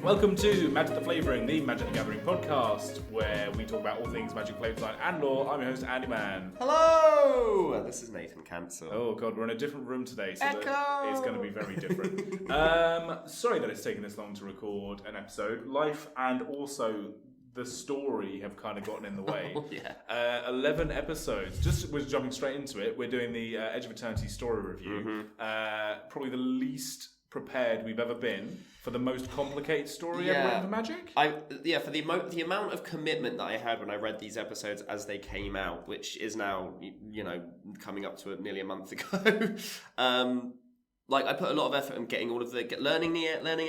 Welcome to Magic the Flavouring, the Magic the Gathering podcast, where we talk about all things magic, flavour design, and lore. I'm your host, Andy Man. Hello! This is Nathan Cancel. Oh god, we're in a different room today, so Echo! it's going to be very different. Sorry that it's taken this long to record an episode. Life and also the story have kind of gotten in the way. Oh, yeah. 11 episodes. We're jumping straight into it. We're doing the Edge of Eternities story review. Probably the least prepared we've ever been for the most complicated story ever written for Magic. For the amount of commitment that I had when I read these episodes as they came out, which is now coming up to nearly a month ago. I put a lot of effort in getting all of learning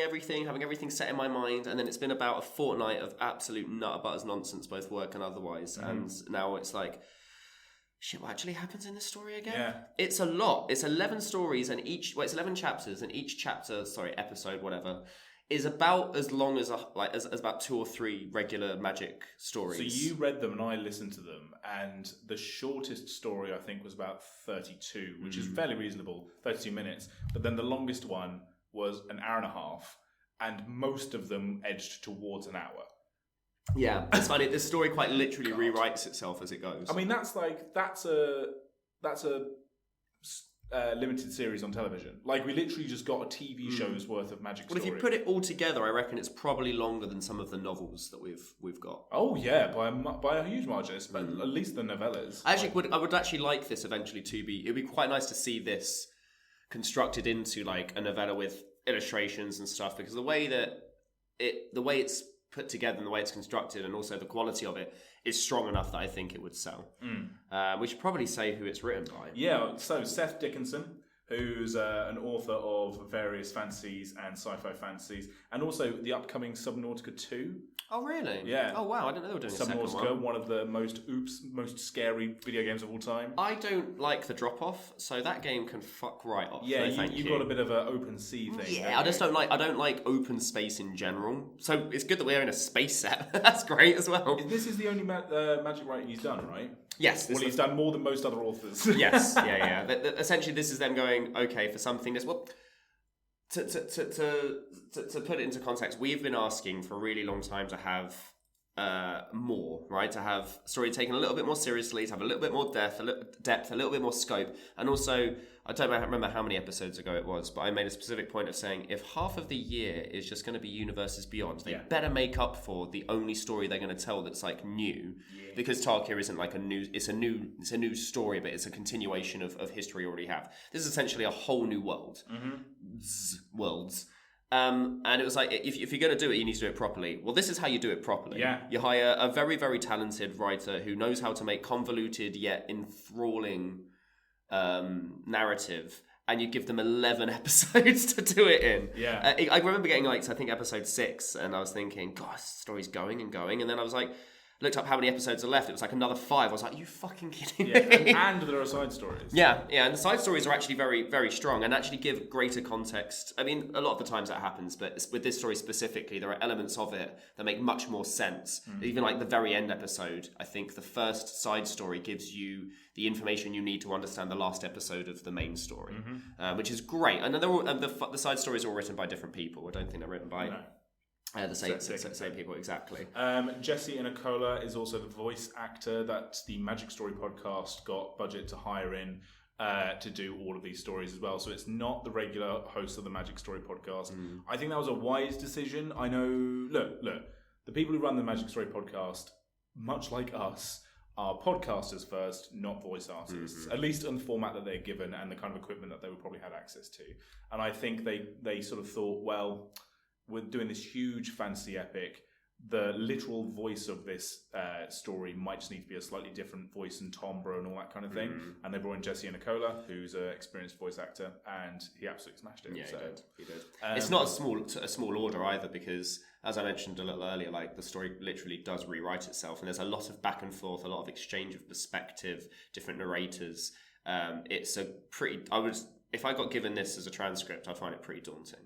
everything, having everything set in my mind, and then it's been about a fortnight of absolute nutter-butters nonsense, both work and otherwise. And now it's like, shit, what actually happens in this story again? Yeah. It's a lot. It's 11 stories and it's 11 chapters and each episode, whatever, is about as long as as about 2 or 3 regular Magic stories. So you read them and I listened to them, and the shortest story I think was about 32, which is fairly reasonable, 32 minutes. But then the longest one was an hour and a half, and most of them edged towards an hour. Yeah, it's funny. This story quite literally rewrites itself as it goes. I mean, that's a limited series on television. Like, we literally just got a TV show's worth of Magic story. Well, if you put it all together, I reckon it's probably longer than some of the novels that we've got. Oh yeah, by a huge margin. But at least the novellas. I would actually like this eventually to be. It'd be quite nice to see this constructed into like a novella with illustrations and stuff, because the way it's put together and the way it's constructed and also the quality of it is strong enough that I think it would sell. We should probably say who it's written by. Yeah, so Seth Dickinson, who's an author of various fantasies and sci-fi fantasies, and also the upcoming Subnautica 2. Oh, really? Yeah. Oh, wow, I didn't know they were doing a second Subnautica, one of the most scary video games of all time. I don't like the drop-off, so that game can fuck right off. Yeah, no, you've got a bit of an open sea thing. Yeah, I don't like open space in general. So it's good that we're in a space set. That's great as well. This is the only Magic writing he's done, right? Yes. Well, he's done more than most other authors. Yes, yeah. Essentially, this is them going, okay, for something that's... Well, to put it into context, we've been asking for a really long time to have more, right? To have story taken a little bit more seriously, to have a little bit more depth, a little bit more scope. And also, I don't remember how many episodes ago it was, but I made a specific point of saying if half of the year is just going to be Universes Beyond, they better make up for the only story they're going to tell that's like new. Yeah. Because Tarkir isn't like it's a new story, but it's a continuation of history we already have. This is essentially a whole new world. Worlds. And it was like, if you're going to do it, you need to do it properly. Well, this is how you do it properly. Yeah. You hire a very, very talented writer who knows how to make convoluted yet enthralling narrative, and you give them 11 episodes to do it in. Yeah. I remember getting I think episode 6, and I was thinking, God, this story's going and going, and then I was like, looked up how many episodes are left. It was like another 5. I was like, are you fucking kidding me? And there are side stories. Yeah, and the side stories are actually very, very strong and actually give greater context. I mean, a lot of the times that happens, but with this story specifically, there are elements of it that make much more sense. Even like the very end episode, I think the first side story gives you the information you need to understand the last episode of the main story, which is great. And they're all, the side stories are all written by different people. I don't think they're written by... No. The same people, exactly. Jesse Inacola is also the voice actor that the Magic Story podcast got budget to hire in to do all of these stories as well. So it's not the regular host of the Magic Story podcast. I think that was a wise decision. I know, look, the people who run the Magic Story podcast, much like us, are podcasters first, not voice artists, at least in the format that they're given and the kind of equipment that they would probably have access to. And I think they sort of thought, well... we're doing this huge fantasy epic. The literal voice of this story might just need to be a slightly different voice and timbre and all that kind of thing. And they brought in Jesse Inacola, who's an experienced voice actor, and he absolutely smashed it. Yeah, he did. It's not a small order either, because as I mentioned a little earlier, like the story literally does rewrite itself, and there's a lot of back and forth, a lot of exchange of perspective, different narrators. It's a pretty. If I got given this as a transcript, I'd find it pretty daunting.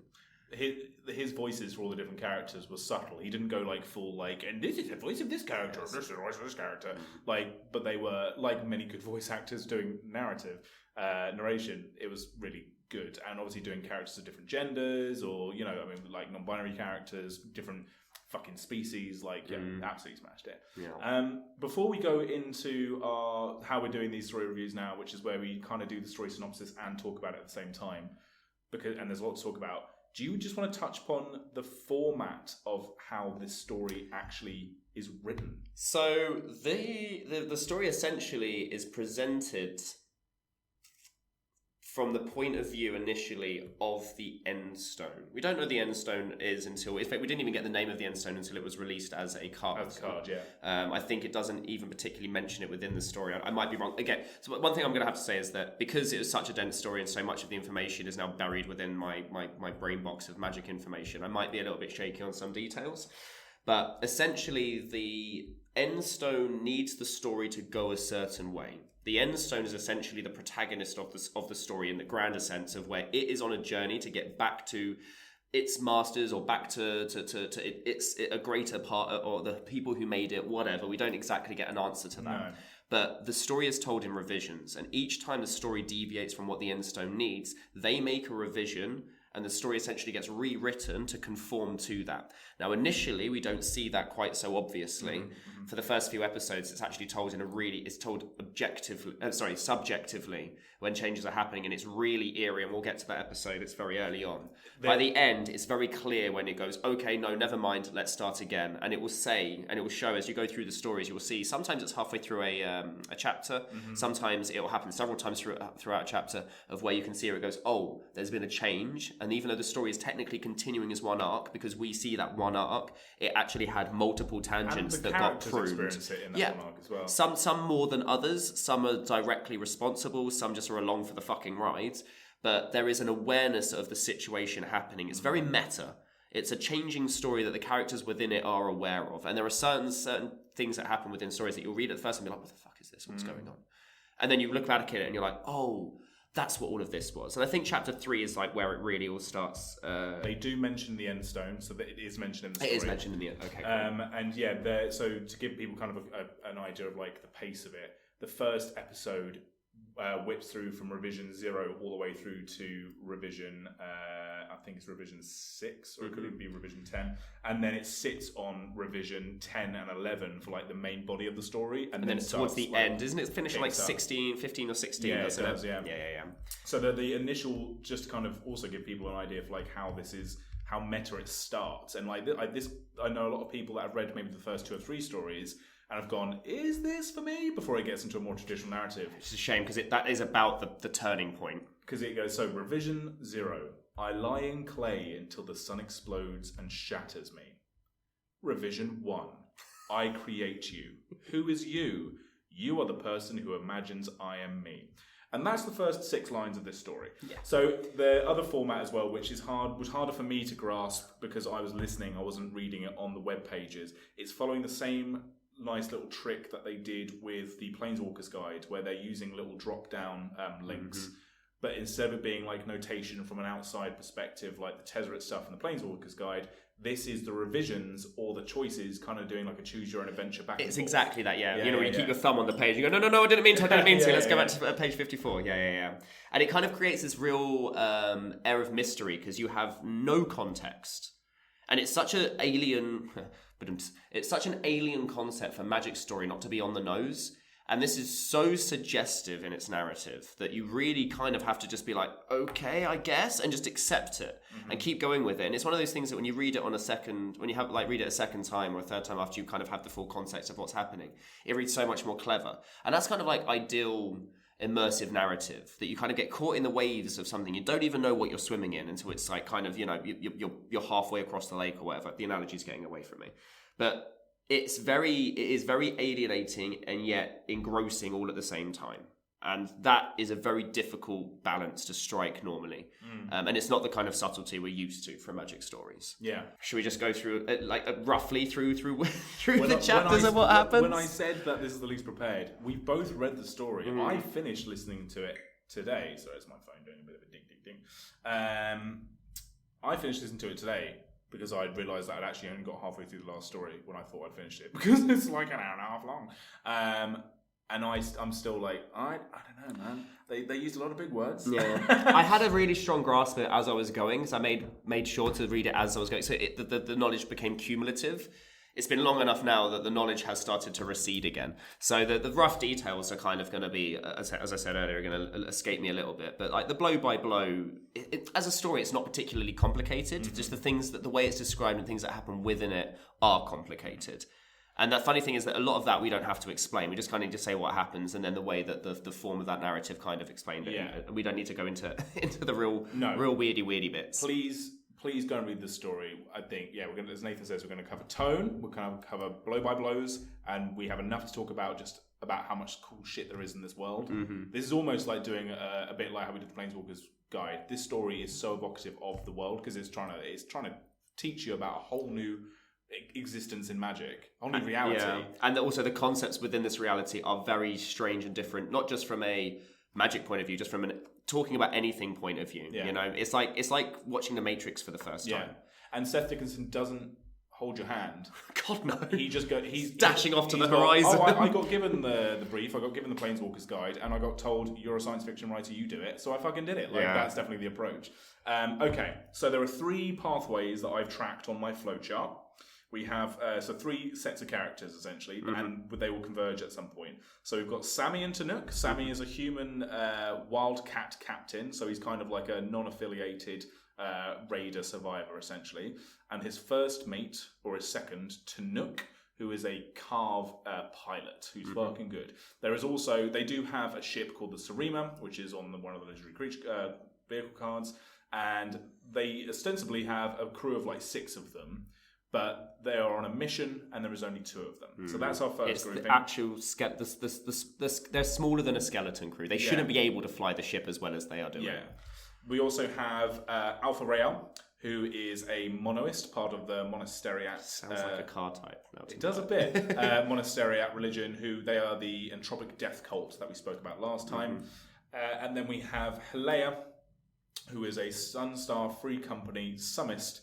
his voices for all the different characters were subtle. He didn't go like full like, and this is the voice of this character, this is the voice of this character. Like, but they were like many good voice actors doing narration. It was really good, and obviously doing characters of different genders, or like non-binary characters, different fucking species. Like, absolutely smashed it. Yeah. Before we go into how we're doing these story reviews now, which is where we kind of do the story synopsis and talk about it at the same time, and there's a lot to talk about. Do you just want to touch upon the format of how this story actually is written? So the story essentially is presented from the point of view initially of the End Stone. We don't know the End Stone is until... In fact, we didn't even get the name of the End Stone until it was released as a card. As a card, yeah. I think it doesn't even particularly mention it within the story. I might be wrong. Again, so one thing I'm going to have to say is that because it was such a dense story and so much of the information is now buried within my brain box of magic information, I might be a little bit shaky on some details. But essentially, the End Stone needs the story to go a certain way. The End Stone is essentially the protagonist of the story in the grander sense of where it is on a journey to get back to its masters or back to its a greater part, or the people who made it, whatever. We don't exactly get an answer to that. No. But the story is told in revisions, and each time the story deviates from what the End Stone needs, they make a revision, and the story essentially gets rewritten to conform to that. Now, initially, we don't see that quite so obviously. Mm-hmm. For the first few episodes, it's actually told it's told subjectively when changes are happening, and it's really eerie, and we'll get to that episode, it's very early on. By the end, it's very clear when it goes, okay, no, never mind, let's start again. And it will say, and it will show as you go through the stories, you will see, sometimes it's halfway through a chapter, sometimes it will happen several times throughout a chapter of where you can see where it goes, oh, there's been a change, and even though the story is technically continuing as one arc, because we see that one arc, it actually had multiple tangents that got pruned. Experience it in that one arc as well. Some more than others. Some are directly responsible. Some just are along for the fucking ride. But there is an awareness of the situation happening. It's very meta. It's a changing story that the characters within it are aware of. And there are certain things that happen within stories that you'll read at first and be like, what the fuck is this? What's going on? And then you look back at it and you're like, oh, that's what all of this was. And I think chapter 3 is like where it really all starts. They do mention the End Stone, so that it is mentioned in the story. It is mentioned in the end. Okay. Cool. And yeah, so to give people kind of an idea of like the pace of it, the first episode whips through from revision 0 all the way through to revision, I think it's revision 6, or it could even be revision 10, and then it sits on revision 10 and 11 for like the main body of the story, and then towards the end, isn't it? Finished like 15 or 16. Yeah, it does. Yeah. Yeah. So the initial, just to kind of also give people an idea of like how this is, how meta it starts, and like this, I know a lot of people that have read maybe the first 2 or 3 stories and have gone, is this for me? Before it gets into a more traditional narrative. It's a shame, because that is about the turning point. Because it goes, so revision 0, I lie in clay until the sun explodes and shatters me. Revision 1, I create you. Who is you? You are the person who imagines I am me. And that's the first 6 lines of this story. Yeah. So the other format as well, which was harder for me to grasp because I was listening, I wasn't reading it on the web pages. It's following the same nice little trick that they did with the Planeswalker's Guide, where they're using little drop-down links. But instead of it being like notation from an outside perspective, like the Tezzeret stuff in the Planeswalker's Guide, this is the revisions or the choices kind of doing like a choose-your-own-adventure back and forth. It's exactly that, yeah. You know, when you keep your thumb on the page, you go, no, I didn't mean to. Let's go back to page 54. Yeah. And it kind of creates this real air of mystery, because you have no context. And it's such an alien... But it's such an alien concept for Magic story not to be on the nose. And this is so suggestive in its narrative that you really kind of have to just be like, okay, I guess, and just accept it and keep going with it. And it's one of those things that when you read it read it a second time or a third time after you kind of have the full context of what's happening, it reads so much more clever. And that's kind of like ideal immersive narrative, that you kind of get caught in the waves of something. You don't even know what you're swimming in until it's like kind of, you're halfway across the lake or whatever. The analogy's getting away from me. But it is very alienating and yet engrossing all at the same time. And that is a very difficult balance to strike normally. And it's not the kind of subtlety we're used to from Magic stories. Yeah. Should we just go through, roughly through the chapters of what happens? When I said that this is the least prepared, we both read the story. I finished listening to it today. So it's my phone doing a bit of a ding, ding, ding. I finished listening to it today because I realised that I'd actually only got halfway through the last story when I thought I'd finished it, because it's like an hour and a half long. And I'm still like, I don't know, man. They used a lot of big words. Yeah, I had a really strong grasp of it as I was going, so I made sure to read it as I was going. So the knowledge became cumulative. It's been long enough now that the knowledge has started to recede again. So the rough details are kind of going to be, as I said earlier, going to escape me a little bit. But like the blow by blow, as a story, it's not particularly complicated. Mm-hmm. Just the way it's described and things that happen within it are complicated. And the funny thing is that a lot of that we don't have to explain. We just kind of just say what happens, and then the way that the form of that narrative kind of explained it. Yeah. We don't need to go into the real weirdy bits. Please go and read the story. I think, we're going to, as Nathan says, we're going to cover tone, we're going to cover blow by blows, and we have enough to talk about just about how much cool shit there is in this world. Mm-hmm. This is almost like doing a bit like how we did the Planeswalkers Guide. This story is so evocative of the world because it's trying to teach you about a whole new existence in magic, a whole new reality. Yeah. And also the concepts within this reality are very strange and different, not just from a magic point of view, just from talking about anything point of view. Yeah. You know, it's like watching The Matrix for the first time. And Seth Dickinson doesn't hold your hand. God no. He's dashing off to the horizon. I got given the brief, I got given the Planeswalkers Guide, and I got told, you're a science fiction writer, you do it. So I fucking did it. That's definitely the approach. Okay, so there are 3 pathways that I've tracked on my flowchart. We have 3 sets of characters essentially, and they will converge at some point. So we've got Sammy and Tanuk. Sammy is a human wildcat captain, so he's kind of like a non-affiliated raider survivor essentially. And his first mate, or his second, Tanuk, who is a Carve pilot, who's fucking good. There is also, they do have a ship called the Sarima, which is on one of the legendary creature vehicle cards, and they ostensibly have a crew of like 6 of them. But they are on a mission, and there is only 2 of them. So that's our first grouping. They're smaller than a skeleton crew. They shouldn't be able to fly the ship as well as they are doing. Yeah. We also have Alpha Real, who is a monoist, part of the Monasteriat. Sounds like a car type. It does a bit. Monasteriat religion, who they are the entropic death cult that we spoke about last time. And then we have Helea, who is a Sunstar Free Company summist.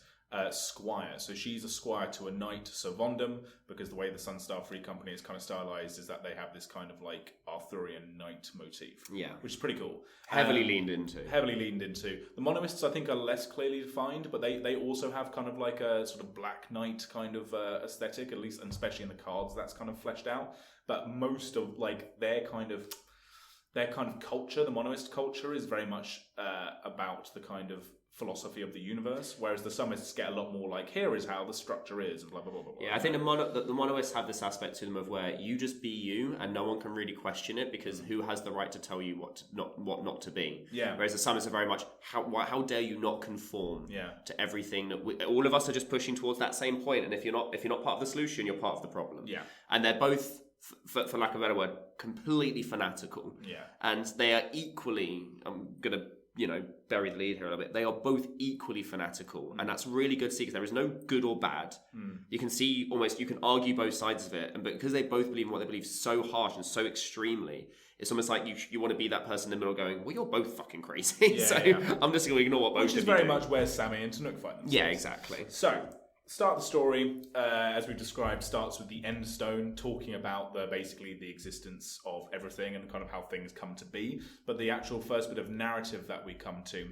Squire. So she's a squire to a knight, Servondum, because the way the Sunstar Free Company is kind of stylized is that they have this kind of like Arthurian knight motif. Yeah. Which is pretty cool. Heavily leaned into. The Monoists, I think, are less clearly defined, but they also have kind of like a sort of Black Knight kind of aesthetic, at least, and especially in the cards, that's kind of fleshed out. But most of like their kind of culture, the Monoist culture, is very much about the kind of philosophy of the universe, whereas the Summists get a lot more like, here is how the structure is, and blah blah blah blah. Yeah, I think the Monoists have this aspect to them of where you just be you, and no one can really question it, because who has the right to tell you what not to be? Yeah. Whereas the Summists are very much, how dare you not conform to everything that all of us are just pushing towards that same point, and if you're not part of the solution, you're part of the problem. Yeah. And they're both, for lack of a better word, completely fanatical. Yeah. And they are equally, I'm gonna bury the lead here a little bit. They are both equally fanatical, and that's really good to see, because there is no good or bad. You can see you can argue both sides of it, and because they both believe in what they believe so harsh and so extremely, it's almost like you want to be that person in the middle going, well, you're both fucking crazy. I'm just going to ignore what both of you do. Which is very much where Sammy and Tanuk find themselves. Yeah, exactly. So, start the story, as we've described, starts with the End Stone, talking about basically the existence of everything and kind of how things come to be. But the actual first bit of narrative that we come to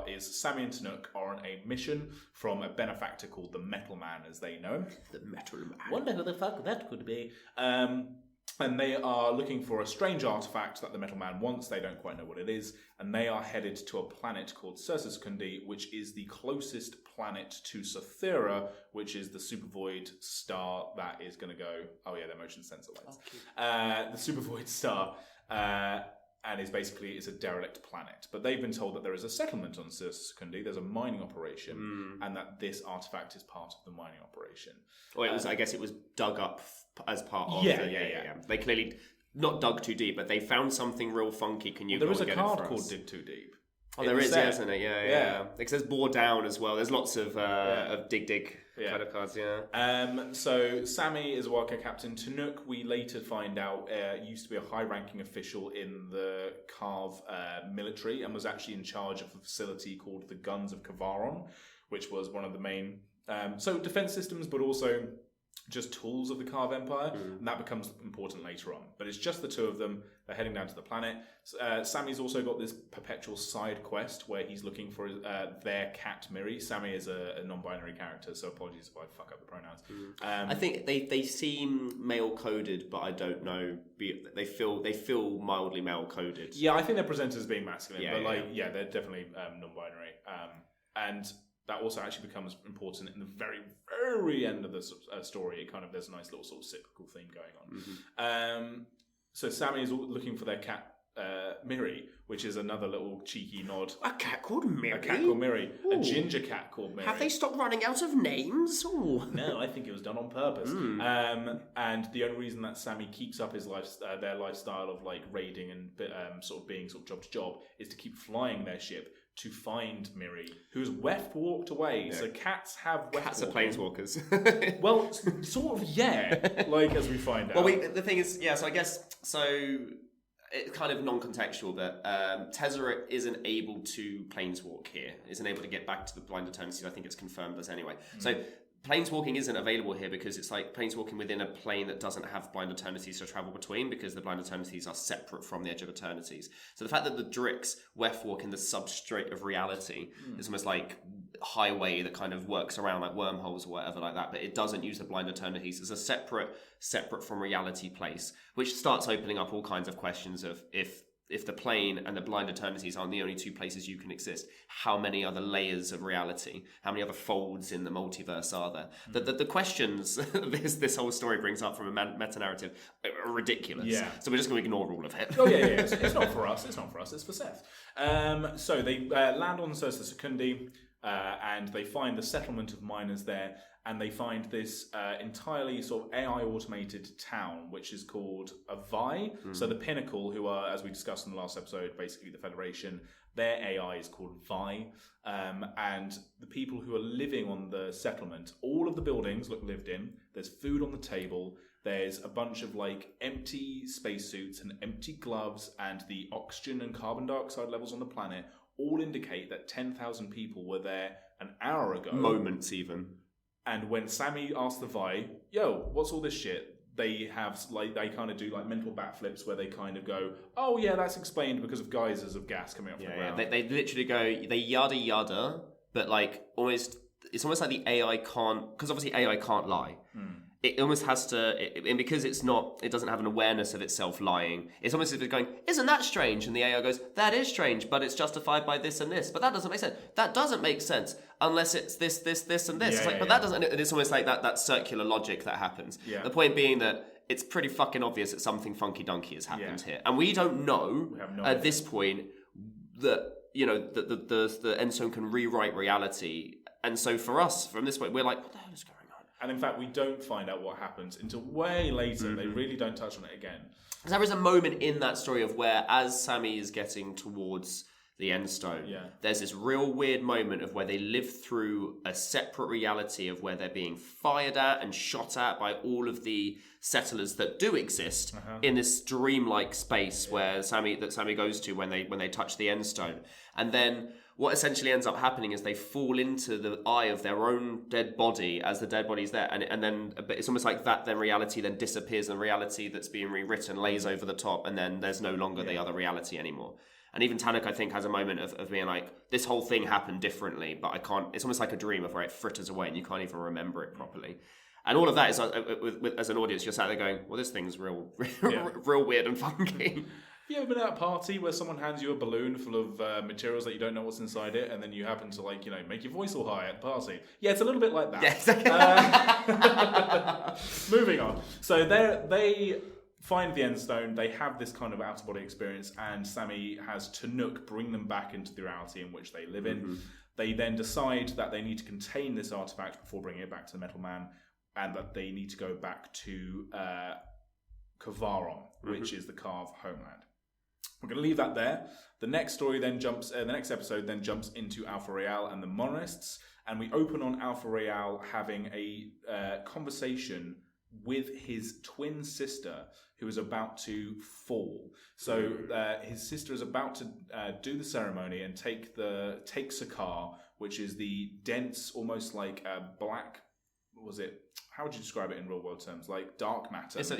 is Sammy and Tanuk are on a mission from a benefactor called the Metal Man, as they know. The Metal Man. Wonder who the fuck that could be. And they are looking for a strange artifact that the Metal Man wants. They don't quite know what it is. And they are headed to a planet called Kundi, which is the closest planet to Cythera, which is the supervoid star that is going to go... Oh, yeah, their motion sensor lights. The supervoid star... and it's a derelict planet. But they've been told that there is a settlement on Kundi, there's a mining operation, and that this artifact is part of the mining operation. Well, I guess it was dug up as part of Yeah. They clearly, not dug too deep, but they found something real funky. Can you there is a card called Dig Too Deep. Oh, there is, isn't it? Yeah. It says Bore Down as well. There's lots of dig kind of cards, So Sammy is a wildcat captain. Tanuk, we later find out, used to be a high-ranking official in the Carve military, and was actually in charge of a facility called the Guns of Kavaron, which was one of the main defense systems, but also just tools of the Carve Empire, and that becomes important later on. But it's just the two of them. They're heading down to the planet. Sammy's also got this perpetual side quest where he's looking for their cat Miri. Sammy is a non-binary character, so apologies if I fuck up the pronouns. I think they seem male coded, but I don't know. They feel mildly male coded. Yeah, I think they're presented as being masculine, they're definitely non-binary. And that also actually becomes important in the very, very end of the story. There's a nice little sort of cyclical theme going on. So Sammy is looking for their cat Miri, which is another little cheeky nod. A cat called Miri? A cat called Miri. Ooh. A ginger cat called Miri. Have they stopped running out of names? Ooh. No, I think it was done on purpose. And the only reason that Sammy keeps up his their lifestyle of like raiding and sort of being sort of job to job is to keep flying their ship to find Miri, who's walked away. Yeah. So cats have cats are planeswalkers. Well, sort of, yeah. Like as we find out. Well, the thing is, yeah. So I guess it's kind of non-contextual, but Tezzeret isn't able to planeswalk here. Isn't able to get back to the Blind Eternities. I think it's confirmed as anyway. So planeswalking isn't available here because it's like planeswalking within a plane that doesn't have Blind Eternities to travel between, because the Blind Eternities are separate from the Edge of Eternities. So the fact that the Drix walk in the substrate of reality is almost like highway that kind of works around like wormholes or whatever like that, but it doesn't use the Blind Eternities as a separate from reality place, which starts opening up all kinds of questions of if the plane and the Blind Eternities are the only two places you can exist, how many other layers of reality, how many other folds in the multiverse are there? The questions this whole story brings up from a meta-narrative are ridiculous. Yeah. So we're just going to ignore all of it. Oh, yeah. It's not for us. It's not for us. It's for Seth. So they land on Sursa Secundi, and they find the settlement of miners there, and they find this entirely sort of AI automated town, which is called a Vi. So the Pinnacle, who are, as we discussed in the last episode, basically the Federation, their AI is called Vi. And the people who are living on the settlement, all of the buildings look lived in. There's food on the table. There's a bunch of like empty spacesuits and empty gloves, and the oxygen and carbon dioxide levels on the planet all indicate that 10,000 people were there an hour ago. Moments even. And when Sammy asks the Vi, yo, what's all this shit? They have, like, they kind of do like mental backflips where they kind of go, oh yeah, that's explained because of geysers of gas coming up from the ground. Yeah. They literally go, they yada, but like it's almost like the AI can't, because obviously AI can't lie. It almost has to, and because it doesn't have an awareness of itself lying, it's almost as if it's going, isn't that strange? And the AI goes, that is strange, but it's justified by this and this. But that doesn't make sense. That doesn't make sense unless it's this, and this. It's like, but that doesn't, and it's almost like that circular logic that happens. Yeah. The point being that it's pretty fucking obvious that something funky donkey has happened here. And we don't know at this point that, you know, the Endstone can rewrite reality. And so for us, from this point, we're like, what the hell is going on? And in fact, we don't find out what happens until way later. They really don't touch on it again. There is a moment in that story of where, as Sammy is getting towards the Endstone, there's this real weird moment of where they live through a separate reality of where they're being fired at and shot at by all of the settlers that do exist in this dreamlike space where Sammy goes to when they touch the Endstone. And then what essentially ends up happening is they fall into the eye of their own dead body as the dead body's there, and then it's almost like that then reality then disappears, and the reality that's being rewritten lays over the top, and then there's no longer the other reality anymore. And even Tanuk, I think, has a moment of being like, this whole thing happened differently, but I can't, it's almost like a dream of where it fritters away and you can't even remember it properly. And all of that is, as an audience, you're sat there going, well, this thing's real weird and funky. You ever been at a party where someone hands you a balloon full of materials that you don't know what's inside it, and then you happen to, like, you know, make your voice all high at the party? Yeah, it's a little bit like that. Yes. Moving on. So they find the Endstone. They have this kind of out-of-body experience, and Sammy has Tanuk bring them back into the reality in which they live in. They then decide that they need to contain this artifact before bringing it back to the Metal Man, and that they need to go back to Kavaron, which is the Carve homeland. We're going to leave that there. The next story then the next episode then jumps into Alpha Real and the Monarists, and we open on Alpha Real having a conversation with his twin sister who is about to fall. So his sister is about to do the ceremony and take Sakar, which is the dense, almost like black. Was it? How would you describe it in real world terms? Like dark matter. It's a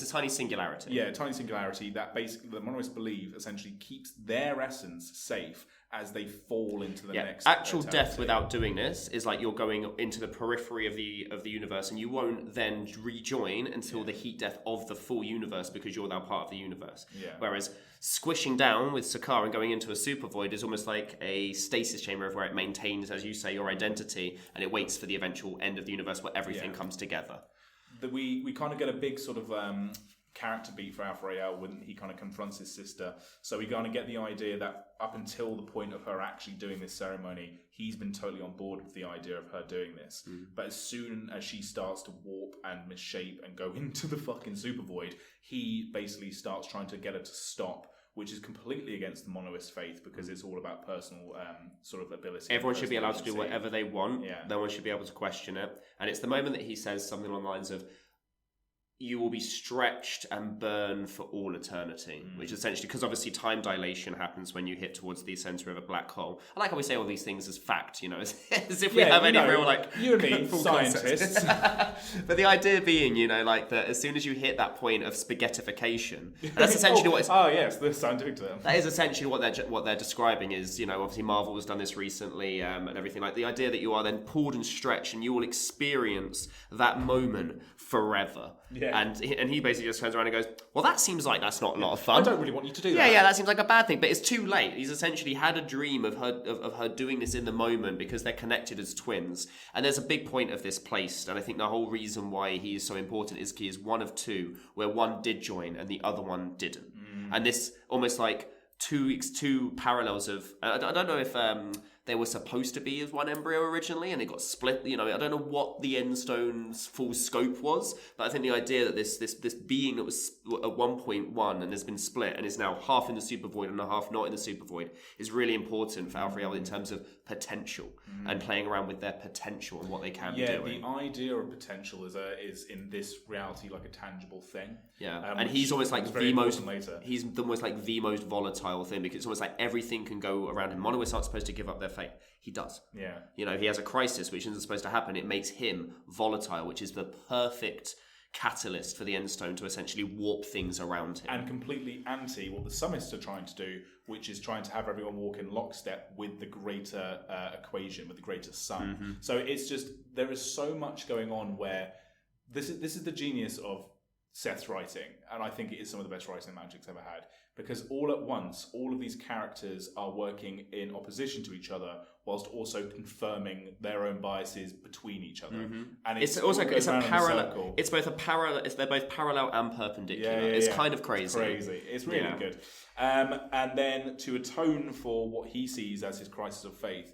tiny singularity. Yeah, a tiny singularity that basically the monoliths believe essentially keeps their essence safe as they fall into the next. Actual eternity. death without doing this is like you're going into the periphery of the universe, and you won't then rejoin until the heat death of the full universe because you're now part of the universe. Yeah. Whereas squishing down with Sakaar and going into a super void is almost like a stasis chamber of where it maintains, as you say, your identity, and it waits for the eventual end of the universe where everything comes together. We kind of get a big sort of character beat for Alpha Rael when he kind of confronts his sister. So we kind of get the idea that up until the point of her actually doing this ceremony, he's been totally on board with the idea of her doing this. But as soon as she starts to warp and misshape and go into the fucking super void, he basically starts trying to get her to stop, which is completely against the monolith's faith because it's all about personal sort of ability. Everyone should be allowed to do whatever they want. Yeah. No one should be able to question it. And it's the moment that he says something along the lines of, you will be stretched and burned for all eternity, which essentially, because obviously time dilation happens when you hit towards the center of a black hole. I like how we say all these things as fact, as if we have any real, like, you and me, scientists. But the idea being, like that as soon as you hit that point of spaghettification, and that's essentially what it's... Oh, yes, the scientific term. That is essentially what they're describing is, obviously Marvel has done this recently and everything. Like the idea that you are then pulled and stretched and you will experience that moment forever. Yeah. And he basically just turns around and goes, well, that seems like that's not a lot of fun. I don't really want you to do that. Yeah, that seems like a bad thing, but it's too late. He's essentially had a dream of her doing this in the moment because they're connected as twins. And there's a big point of this placed, and I think the whole reason why he is so important is he is one of two where one did join and the other one didn't. And this almost like two parallels of... I don't know if... they were supposed to be as one embryo originally, and it got split. I don't know what the Endstone's full scope was, but I think the idea that this being that was at one point one and has been split and is now half in the super void and half not in the super void is really important for Alpha Rael in terms of potential and playing around with their potential and what they can be doing. The idea of potential is in this reality like a tangible thing. Yeah, and he's almost like the most. He's almost like the most volatile thing because it's almost like everything can go around him. Monoliths aren't supposed to give up their faith. He does. Yeah. He has a crisis which isn't supposed to happen. It makes him volatile, which is the perfect catalyst for the Endstone to essentially warp things around him. And completely anti what the Summists are trying to do, which is trying to have everyone walk in lockstep with the greater equation, with the greater sun. So it's just, there is so much going on where this is the genius of Seth's writing, and I think it is some of the best writing that Magic's ever had, because all at once, all of these characters are working in opposition to each other, whilst also confirming their own biases between each other. And it's also it's a parallel. It's both a parallel. They're both parallel and perpendicular. It's kind of crazy. It's crazy. It's really good. And then to atone for what he sees as his crisis of faith,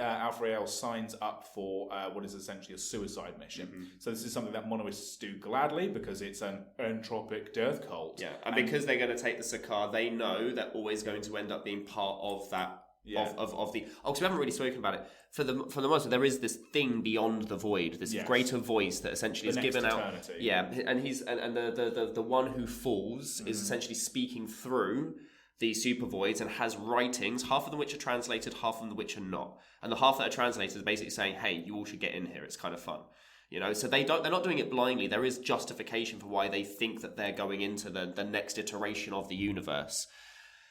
Alpha Rael signs up for what is essentially a suicide mission. So this is something that monoliths do gladly because it's an entropic death cult. Yeah, and because they're going to take the Sakaar, they know they're always going to end up being part of that. Of the because we haven't really spoken about it for the most. There is this thing beyond the void, this greater voice that essentially is given eternity. out. Yeah, and he's and the one who falls is essentially speaking through the super voids and has writings, half of them which are translated, half of them which are not. And the half that are translated is basically saying, hey, you all should get in here, it's kind of fun. So they're not doing it blindly. There is justification for why they think that they're going into the next iteration of the universe.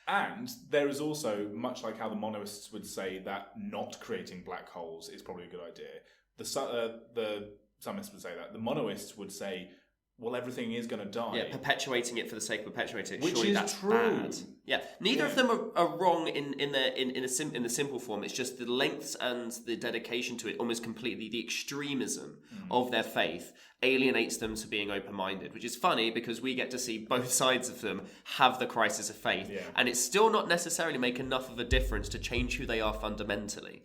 And there is also, much like how the monoliths would say that not creating black holes is probably a good idea, the Summists would say that. The monoliths would say, well, everything is going to die. Yeah, perpetuating it for the sake of perpetuating it. Which Surely is that's true. Bad. Yeah, neither of them are wrong in the simple form. It's just the lengths and the dedication to it, almost completely the extremism of their faith alienates them to being open-minded, which is funny because we get to see both sides of them have the crisis of faith, and it's still not necessarily make enough of a difference to change who they are fundamentally.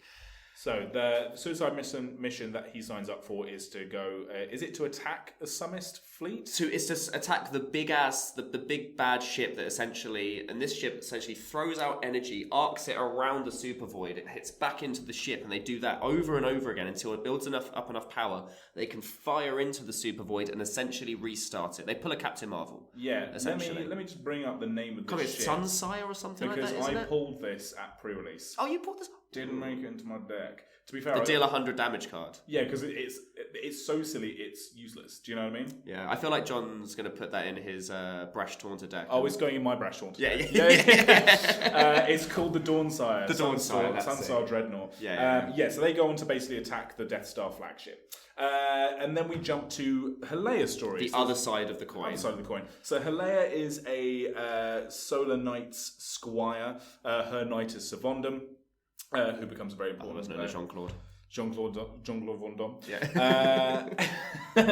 So the suicide mission that he signs up for is to go. Is it to attack a Summist fleet? It's to attack the big ass, the big bad ship that essentially, and this ship essentially throws out energy, arcs it around the super void. It hits back into the ship, and they do that over and over again until it builds enough power they can fire into the super void and essentially restart it. They pull a Captain Marvel. Yeah. Essentially. Let me just bring up the name of the ship. Sunsire or something because like that. Because I pulled this at pre-release. Oh, you pulled this? Didn't make it into my deck. To be fair, The deal 100 damage card. Yeah, because it's so silly, it's useless. Do you know what I mean? Yeah, I feel like John's going to put that in his Brash Taunter deck. Oh, it's going in my Brash Taunter deck. Yeah. It's called the Dawnsire. The Dawnsire, Sunstar Dreadnought. Yeah. So they go on to basically attack the Death Star flagship. And then we jump to Helea's story. The other side of the coin. So Helea is a Solar Knight's squire. Her knight is Savondum, who becomes a very important... Jean-Claude. Jean-Claude Van Damme. Yeah.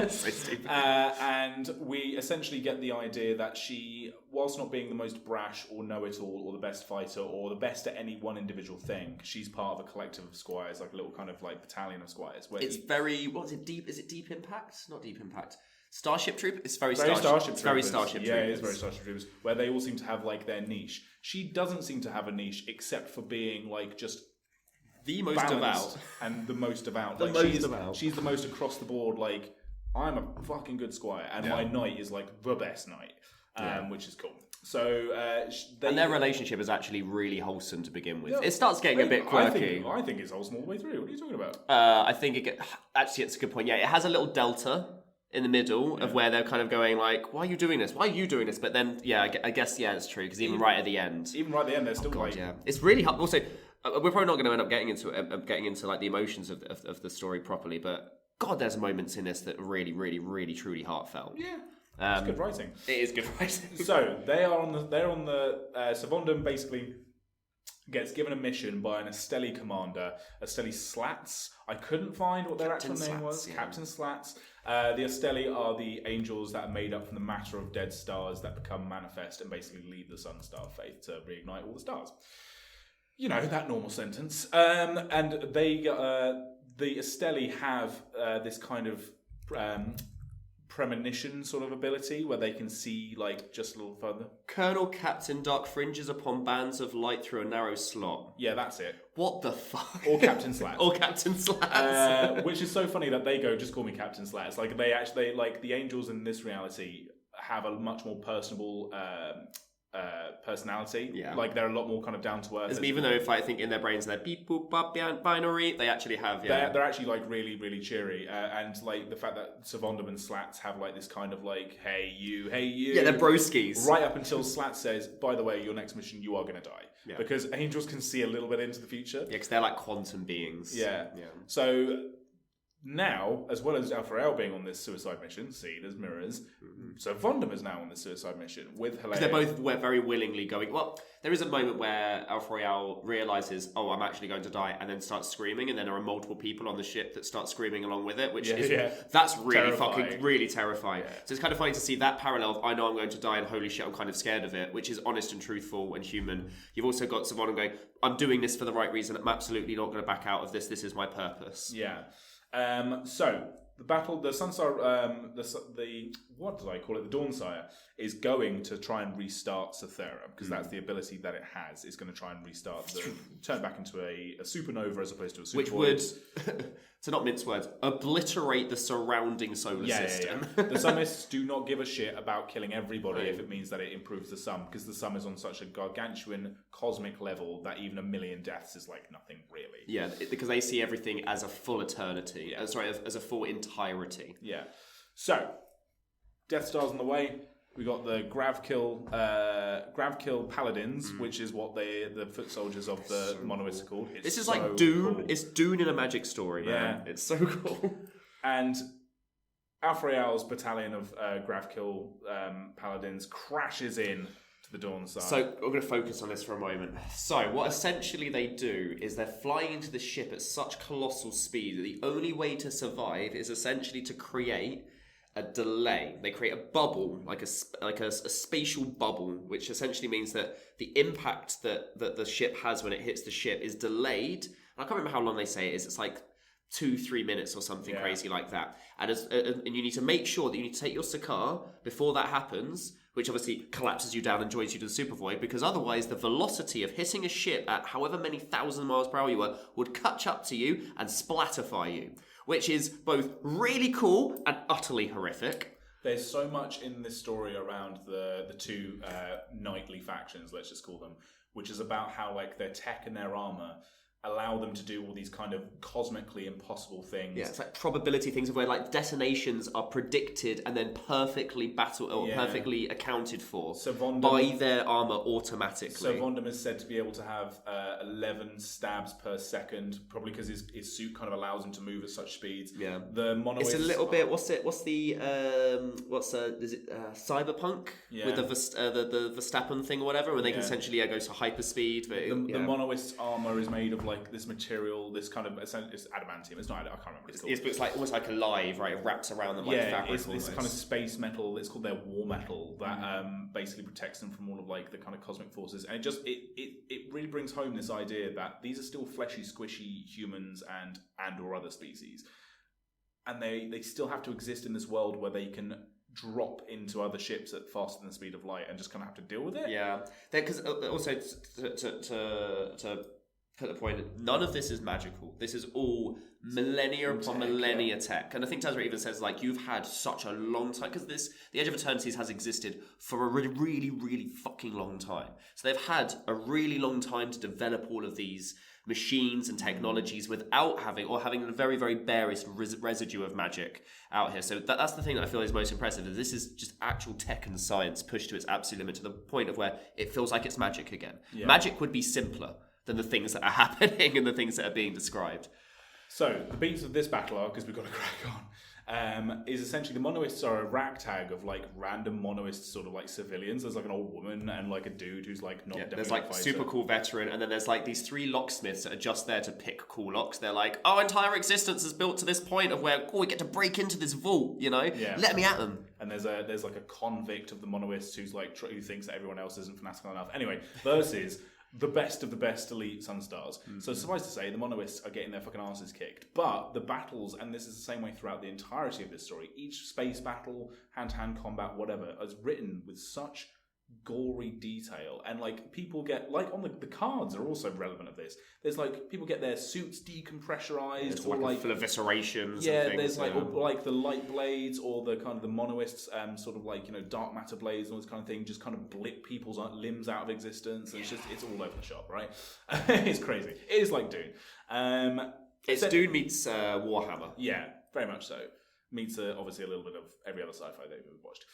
So stupid. And we essentially get the idea that she, whilst not being the most brash or know-it-all or the best fighter or the best at any one individual thing, she's part of a collective of squires, like a little kind of like battalion of squires. It's very... What is it? Deep? Is it Deep Impact? Not Deep Impact. Starship Troop? It's very Starship Starship. Troopers. Very Starship Troopers. Yeah, it is very Starship Troopers, where they all seem to have like their niche. She doesn't seem to have a niche except for being like just... The most devout. And the most devout. She's the most across the board, like, I'm a fucking good squire, and my knight is like the best knight, which is cool. So, and their relationship is actually really wholesome to begin with. It starts getting a bit quirky. I think it's wholesome all the way through. What are you talking about? I think actually, it's a good point. Yeah, it has a little delta in the middle of where they're kind of going like, why are you doing this? Why are you doing this? But then, I guess, it's true, because even right at the end, they're still it's really hard. Also, we're probably not going to end up getting into like the emotions of the story properly, but God, there's moments in this that are really, really, really, truly heartfelt. Yeah, it's good writing. It is good writing. So they're on the Savondum basically gets given a mission by an Esteli commander, Esteli Slats. I couldn't find what their actual name was. Captain Slats. The Esteli are the angels that are made up from the matter of dead stars that become manifest and basically leave the Sun Star faith to reignite all the stars. You know, that normal sentence. And they, the Esteli have this kind of premonition sort of ability where they can see, like, just a little further. Colonel Captain Dark fringes upon bands of light through a narrow slot. Yeah, that's it. What the fuck? Or Captain Slats. Or Captain Slats. Which is so funny that they go, just call me Captain Slats. Like, they actually, like, the angels in this reality have a much more personable... personality. Yeah. Like, they're a lot more kind of down to earth. Even though if I think in their brains they're beep boop bop binary, they actually have they're actually like really, really cheery. And like the fact that Savondum and Slats have like this kind of like, hey you. Yeah, they're broskies. Right up until Slats says, by the way, your next mission you are going to die. Yeah. Because angels can see a little bit into the future. Yeah, because they're like quantum beings. Yeah. So now, as well as Alfrael being on this suicide mission, see, there's mirrors. So Vondam is now on this suicide mission with Helea. Because they're both very willingly going. Well, there is a moment where Alfrael realizes, oh, I'm actually going to die, and then starts screaming, and then there are multiple people on the ship that start screaming along with it, which that's really terrifying. Really terrifying. Yeah. So it's kind of funny to see that parallel of, I know I'm going to die, and holy shit, I'm kind of scared of it, which is honest and truthful and human. You've also got Savannah going, I'm doing this for the right reason, I'm absolutely not going to back out of this, this is my purpose. Yeah. So the battle, the Sunstar, the what did I call it? The Dawnsire is going to try and restart Cythera because that's the ability that it has. It's going to try and restart turn back into a supernova as opposed to a supervoid. Which would, to not mince words, obliterate the surrounding solar system. Yeah. The Summists do not give a shit about killing everybody if it means that it improves the sum, because the sum is on such a gargantuan cosmic level that even 1 million deaths is like nothing really. Yeah, because they see everything as a full eternity. Yeah. As a full entirety. Yeah. So, Death Star's on the way. We got the Gravkill Paladins, which is what the foot soldiers of the monoliths are called. This is like Dune. Cool. It's Dune in a magic story, man. Yeah. It's so cool. And Alfrael's battalion of Gravkill Paladins crashes in to the Dawnsire. So we're going to focus on this for a moment. So what essentially they do is they're flying into the ship at such colossal speed that the only way to survive is essentially to create a delay. They create a bubble, like a spatial bubble, which essentially means that the impact that the ship has when it hits the ship is delayed. I can't remember how long they say it is. It's like 2-3 minutes or something crazy like that. And you need to make sure that you need to take your Sakaar before that happens, which obviously collapses you down and joins you to the supervoid, because otherwise the velocity of hitting a ship at however many thousand miles per hour you were would catch up to you and splatterfy you, which is both really cool and utterly horrific. There's so much in this story around the two knightly factions, let's just call them, which is about how like their tech and their armor allow them to do all these kind of cosmically impossible things. Yeah, it's like probability things of where like detonations are predicted and then perfectly perfectly accounted for by their armor automatically. So Vondam is said to be able to have 11 stabs per second, probably because his suit kind of allows him to move at such speeds. Yeah, the Monoists, it's a little bit. Is it Cyberpunk with the Verstappen thing or whatever, when they can essentially go to hyperspeed. But the Monoist's armor is made of like this material, this kind of it's adamantium. It's not. I can't remember what it's called. It's like almost like alive, right? It wraps around them like fabric. It's this kind of space metal. It's called their war metal that basically protects them from all of like the kind of cosmic forces. And it really brings home this idea that these are still fleshy, squishy humans and or other species, and they still have to exist in this world where they can drop into other ships at faster than the speed of light and just kind of have to deal with it. Yeah, because also to put the point, none of this is magical. This is all millennia upon millennia tech. And I think Tazra even says, like, you've had such a long time, because the Edge of Eternities has existed for a really, really, really fucking long time. So they've had a really long time to develop all of these machines and technologies without having the very, very barest residue of magic out here. So that's the thing that I feel is most impressive, is this is just actual tech and science pushed to its absolute limit, to the point of where it feels like it's magic again. Yeah. Magic would be simpler than the things that are happening and the things that are being described. So, the beats of this battle arc, because we've got to crack on, is essentially the Monoists are a ragtag of like random Monoist sort of like civilians. There's like an old woman and like a dude who's like not there's like super cool veteran, and then there's like these 3 locksmiths that are just there to pick cool locks. They're like, our entire existence is built to this point of where we get to break into this vault, you know? Yeah. Let me at them. And there's like a convict of the Monoists who's like who thinks that everyone else isn't fanatical enough. Anyway, versus the best of the best elite Sunstars. Mm-hmm. So suffice to say, the Monoists are getting their fucking asses kicked. But the battles, and this is the same way throughout the entirety of this story, each space battle, hand-to-hand combat, whatever, is written with such gory detail. And like people get, like on the cards are also relevant of this. There's like people get their suits decompressurized, or like full of eviscerations. Yeah, and things, there's like or like the light blades, or the kind of the Monoists sort of like, you know, dark matter blades and all this kind of thing, just kind of blip people's limbs out of existence. And it's all over the shop, right? It's crazy. It is like Dune. It's Dune meets Warhammer. Yeah, very much so. Meets obviously a little bit of every other sci-fi that we've watched.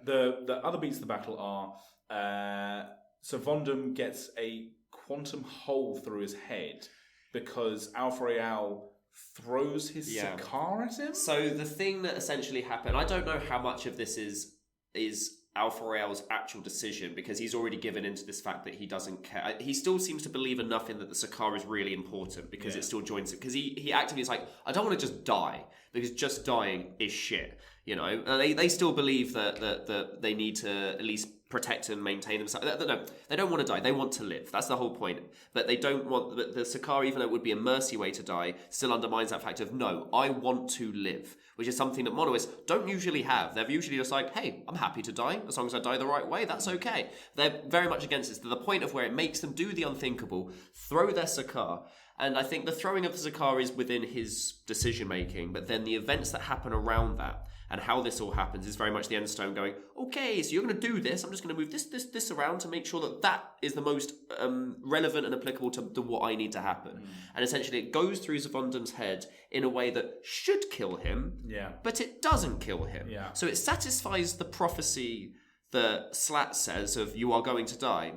The other beats of the battle are so Vondam gets a quantum hole through his head because Alpha Real throws his Sakaar at him. So the thing that essentially happened, I don't know how much of this is Alpha Real's actual decision, because he's already given into this fact that he doesn't care. He still seems to believe enough in that the Sakaar is really important, because it still joins it. Because he actively is like, I don't want to just die, because just dying is shit. You know, and they still believe that they need to at least protect and maintain themselves. No, they don't want to die. They want to live. That's the whole point. But they don't want the Sakaar, even though it would be a mercy way to die, still undermines that fact of, no, I want to live, which is something that Monoists don't usually have. They're usually just like, hey, I'm happy to die. As long as I die the right way, that's okay. They're very much against this, to the point of where it makes them do the unthinkable, throw their Sakaar. And I think the throwing of the Sakaar is within his decision-making, but then the events that happen around that, and how this all happens, is very much the Endstone going, okay, so you're going to do this. I'm just going to move this around to make sure that is the most relevant and applicable to what I need to happen. Mm. And essentially it goes through Zavondam's head in a way that should kill him, but it doesn't kill him. Yeah. So it satisfies the prophecy that Slat says of, you are going to die,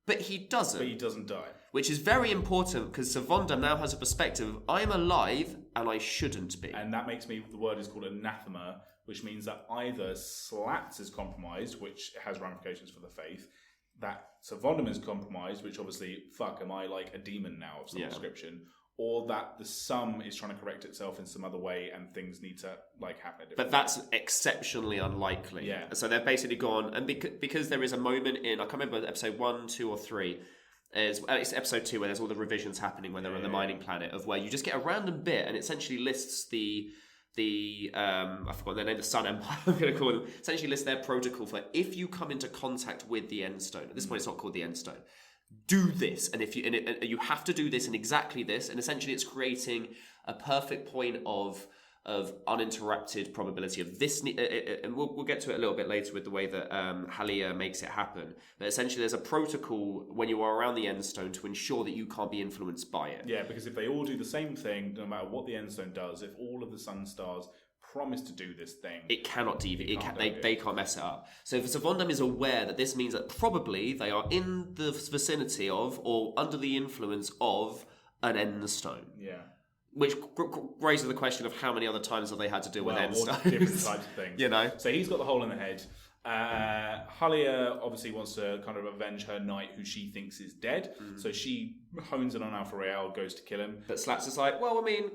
but he doesn't. But he doesn't die. Which is very important, because Vondam now has a perspective of, I'm alive and I shouldn't be. And that makes me, the word is called anathema, which means that either Slats is compromised, which has ramifications for the faith, that Vondam is compromised, which obviously, am I like a demon now of some description, or that the sum is trying to correct itself in some other way and things need to like happen. But that's exceptionally unlikely. Yeah. So they've basically gone, and because there is a moment in, I can't remember episode 1, 2 or 3, it's episode 2 where there's all the revisions happening when they're on the mining planet, of where you just get a random bit and it essentially lists the I forgot their name, the Sun Empire, I'm going to call them, essentially lists their protocol for if you come into contact with the Endstone. At this point it's not called the Endstone. Do this, and you have to do this and exactly this, and essentially it's creating a perfect point of of uninterrupted probability of this, and we'll get to it a little bit later with the way that Halia makes it happen. But essentially, there's a protocol when you are around the End Stone to ensure that you can't be influenced by it. Yeah, because if they all do the same thing, no matter what the End Stone does, if all of the Sun Stars promise to do this thing, it cannot deviate. They can't mess it up. So if Savondam is aware that this means that probably they are in the vicinity of or under the influence of an End Stone. Yeah. Which raises the question of how many other times have they had to deal with End Stones? Different types of things. You know? So he's got the hole in the head. Halia obviously wants to kind of avenge her knight who she thinks is dead. So she hones in on Alpha Real, goes to kill him. But Slats is like, well, I mean,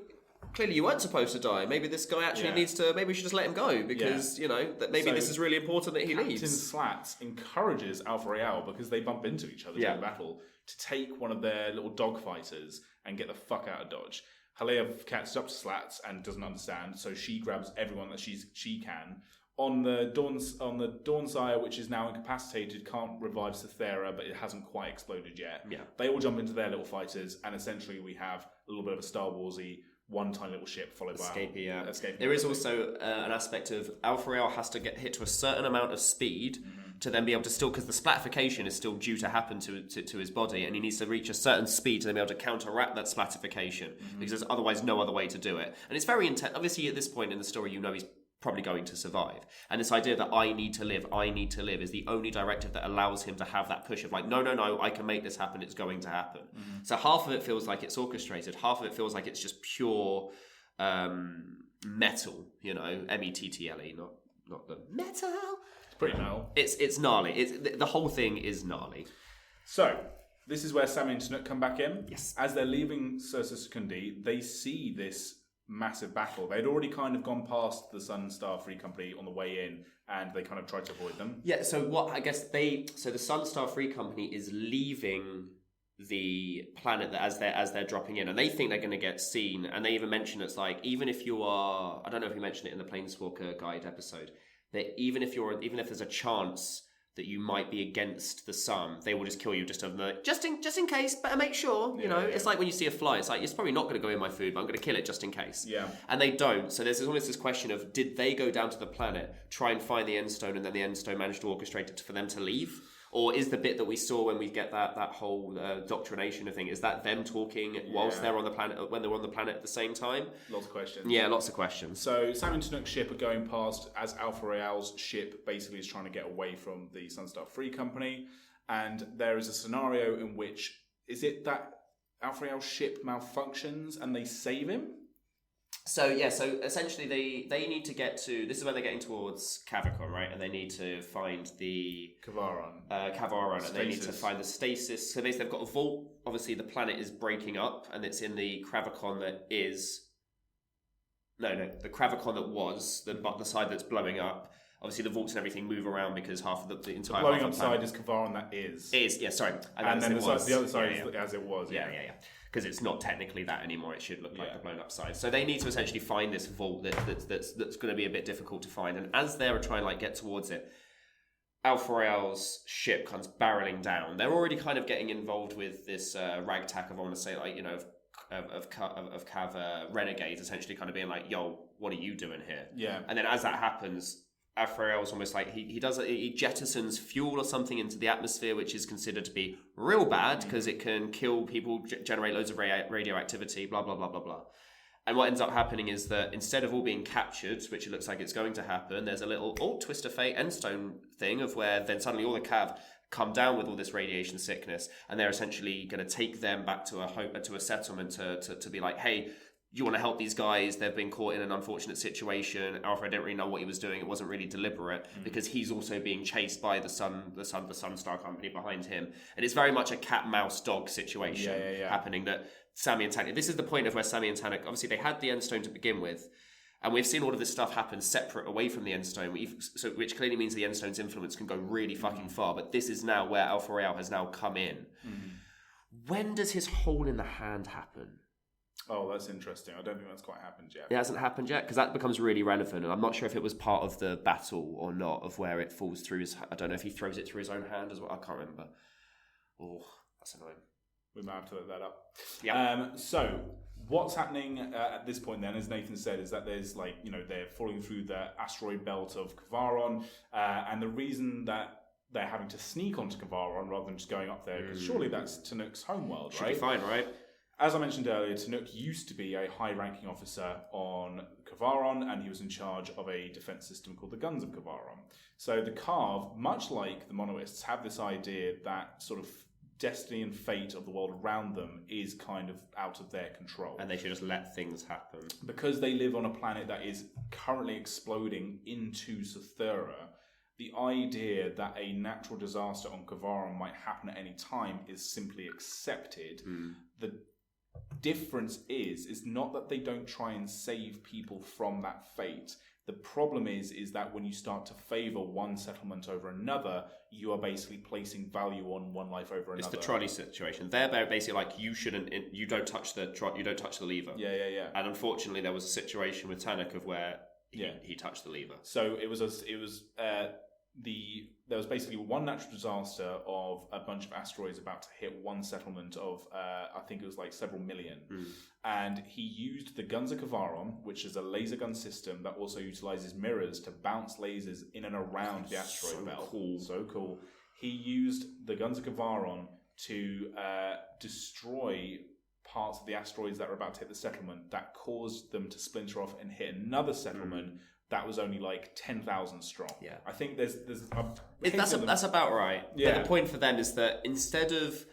clearly you weren't supposed to die. Maybe this guy actually needs to, maybe we should just let him go because, you know, that maybe this is really important that he leaves. Captain Slats encourages Alpha Real, because they bump into each other during battle, to take one of their little dogfighters and get the fuck out of Dodge. Halia catches up to Slats and doesn't understand, so she grabs everyone that she can. On the Dawnsire, which is now incapacitated, can't revive Cythera, but it hasn't quite exploded yet. Yeah. They all jump into their little fighters, and essentially we have a little bit of a Star Warsy one tiny little ship followed by escaping. There is also an aspect of Alpha Real has to get hit to a certain amount of speed to then be able to still, because the splatification is still due to happen to his body, and he needs to reach a certain speed to then be able to counteract that splatification, because there's otherwise no other way to do it. And it's very intense. Obviously, at this point in the story, you know he's probably going to survive. And this idea that I need to live is the only directive that allows him to have that push of like, no, I can make this happen, it's going to happen. So half of it feels like it's orchestrated, half of it feels like it's just pure metal, you know, METTLE, not the metal. It's pretty metal. It's gnarly. The whole thing is gnarly. So, this is where Sammy and Chinook come back in. Yes. As they're leaving Sursa Secundi, they see this massive battle. They'd already kind of gone past the Sun Star Free Company on the way in, and they kind of tried to avoid them. Yeah, so the Sun Star Free Company is leaving the planet that as they're dropping in, and they think they're going to get seen, and they even mention it's like, even if you are, I don't know if you mentioned it in the Planeswalker Guide episode, that even if there's a chance that you might be against the sun, they will just kill you just in case, better make sure, you know. Yeah. It's like when you see a fly, it's like, it's probably not going to go in my food, but I'm going to kill it just in case. Yeah. And they don't. So there's almost this question of, did they go down to the planet, try and find the End Stone, and then the End Stone managed to orchestrate it for them to leave? Or is the bit that we saw when we get that whole doctrination thing, is that them talking whilst they're on the planet, when they're on the planet at the same time? Lots of questions. Yeah, lots of questions. So Sam and Chinook's ship are going past as Alpha Real's ship basically is trying to get away from the Sunstar Free Company. And there is a scenario in which, is it that Alpha Real's ship malfunctions and they save him? So essentially they need to get to, this is when they're getting towards Cavicon, right? And they need to find the Kavaron, and they need to find the stasis. So basically they've got a vault. Obviously the planet is breaking up, and it's in the Cravicon that is... No, the Cravicon that was, the side that's blowing up. Obviously the vaults and everything move around because half of the entire... The blowing up side is Kavaron that is. Yeah, sorry. And then the other side is as it was. Yeah. Because it's not technically that anymore. It should look like the blown up side. So they need to essentially find this vault that's going to be a bit difficult to find. And as they're trying to get towards it, Alpha Real's ship comes barreling down. They're already kind of getting involved with this ragtag of, I want to say, of Cav renegades, essentially kind of being like, yo, what are you doing here? Yeah. And then as that happens, Alpha Real's almost like he jettisons fuel or something into the atmosphere, which is considered to be real bad because it can kill people, generate loads of radioactivity, blah blah blah blah blah. And what ends up happening is that instead of all being captured, which it looks like it's going to happen, there's a little twist of fate endstone thing of where then suddenly all the Cav come down with all this radiation sickness, and they're essentially going to take them back to a settlement to be like, hey, you want to help these guys? They've been caught in an unfortunate situation. Alpha didn't really know what he was doing. It wasn't really deliberate because he's also being chased by the Sunstar Company behind him. And it's very much a cat, mouse, dog situation happening that Sammy and Tanik... This is the point of where Sammy and Tanik... Obviously, they had the Endstone to begin with. And we've seen all of this stuff happen separate away from the Endstone, which clearly means the Endstone's influence can go really fucking far. But this is now where Alpha Real has now come in. When does his hole in the hand happen? Oh, that's interesting. I don't think that's quite happened yet. It hasn't happened yet, because that becomes really relevant, and I'm not sure if it was part of the battle or not, of where it falls through his... I don't know if he throws it through his own hand as well. I can't remember. Oh, that's annoying. We might have to look that up. Yeah. So what's happening at this point then, as Nathan said, is that there's they're falling through the asteroid belt of Kavaron, and the reason that they're having to sneak onto Kavaron rather than just going up there, because surely that's Tanook's homeworld, right? Should be fine, right? As I mentioned earlier, Tanook used to be a high-ranking officer on Kavaron, and he was in charge of a defense system called the Guns of Kavaron. So the Karv, much like the Monoists, have this idea that sort of destiny and fate of the world around them is kind of out of their control. And they should just let things happen. Because they live on a planet that is currently exploding into Cythera, the idea that a natural disaster on Kavaron might happen at any time is simply accepted. The difference is not that they don't try and save people from that fate. The problem is that when you start to favour one settlement over another, you are basically placing value on one life over another. It's the trolley situation. They're basically like, you don't touch the lever. Yeah. And unfortunately, there was a situation with Tanook of where he touched the lever. So there was basically one natural disaster of a bunch of asteroids about to hit one settlement of I think it was like several million, and he used the Guns of Kavaron, which is a laser gun system that also utilizes mirrors to bounce lasers in and around the asteroid belt. So cool. He used the Guns of Kavaron to destroy parts of the asteroids that were about to hit the settlement, that caused them to splinter off and hit another settlement that was only like 10,000 strong. Yeah, I think that's about right. Yeah. But the point for them is that instead of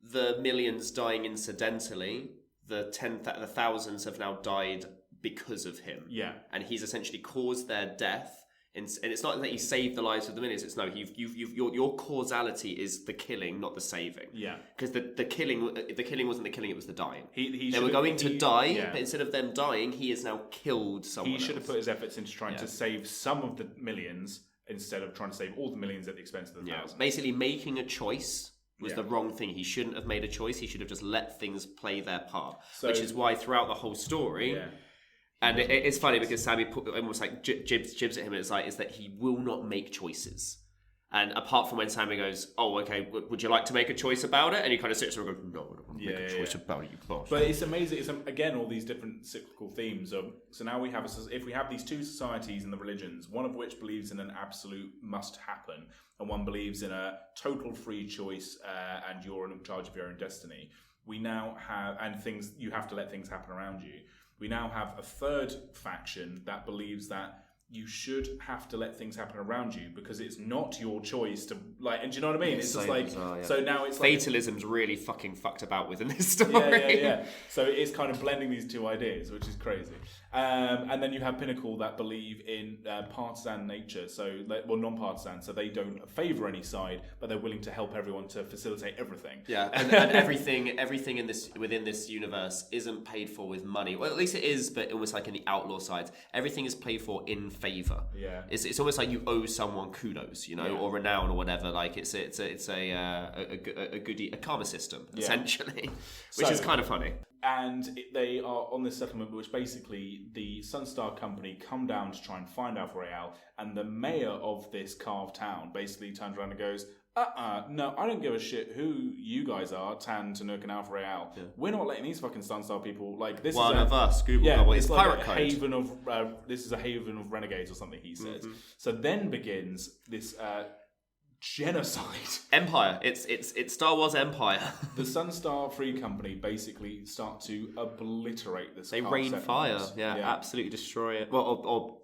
the millions dying incidentally, the thousands have now died because of him. Yeah, and he's essentially caused their death. And it's not that he saved the lives of the millions. It's no, your causality is the killing, not the saving. Yeah, because the killing wasn't the killing; it was the dying. They were going to die, but instead of them dying, he has now killed someone. He should have put his efforts into trying to save some of the millions instead of trying to save all the millions at the expense of the thousands. Basically, making a choice was the wrong thing. He shouldn't have made a choice. He should have just let things play their part. Which is why throughout the whole story. Yeah. And it's funny because Sammy almost like jibs at him. Is that he will not make choices. And apart from when Sammy goes, "Oh, okay, would you like to make a choice about it?" and he kind of sits there and goes, "No, I don't want to make a choice about it, you boss." But it's amazing. It's again all these different cyclical themes. So now we have if we have these two societies and the religions, one of which believes in an absolute must happen, and one believes in a total free choice, and you're in charge of your own destiny. We now have you have to let things happen around you. We now have a third faction that believes that you should have to let things happen around you because it's not your choice to and do you know what I mean? It's just like bizarre, so now it's fatalism's really fucking fucked about within this story. Yeah. So it's kind of blending these two ideas, which is crazy. And then you have Pinnacle that believe in partisan nature, non-partisan, so they don't favour any side, but they're willing to help everyone to facilitate everything. Yeah, and everything within this universe isn't paid for with money. Well, at least it is, but almost like in the outlaw side, everything is paid for in favour. Yeah, it's almost like you owe someone kudos, or renown or whatever. Like it's a karma system essentially, which is kind of funny. And they are on this settlement, which basically the Sunstar Company come down to try and find Alpha Real, and the mayor of this carved town basically turns around and goes, no, I don't give a shit who you guys are, Tan, Tanook, and Alpha Real. Yeah. We're not letting these fucking Sunstar people, this one of us, Google Bubble, it's like pirate a code. Haven of, this is a haven of renegades or something, he says. Mm-hmm. So then begins this genocide. Empire. It's Star Wars Empire. The Sunstar Free Company basically start to obliterate this. They rain fire. Yeah, absolutely destroy it. Well,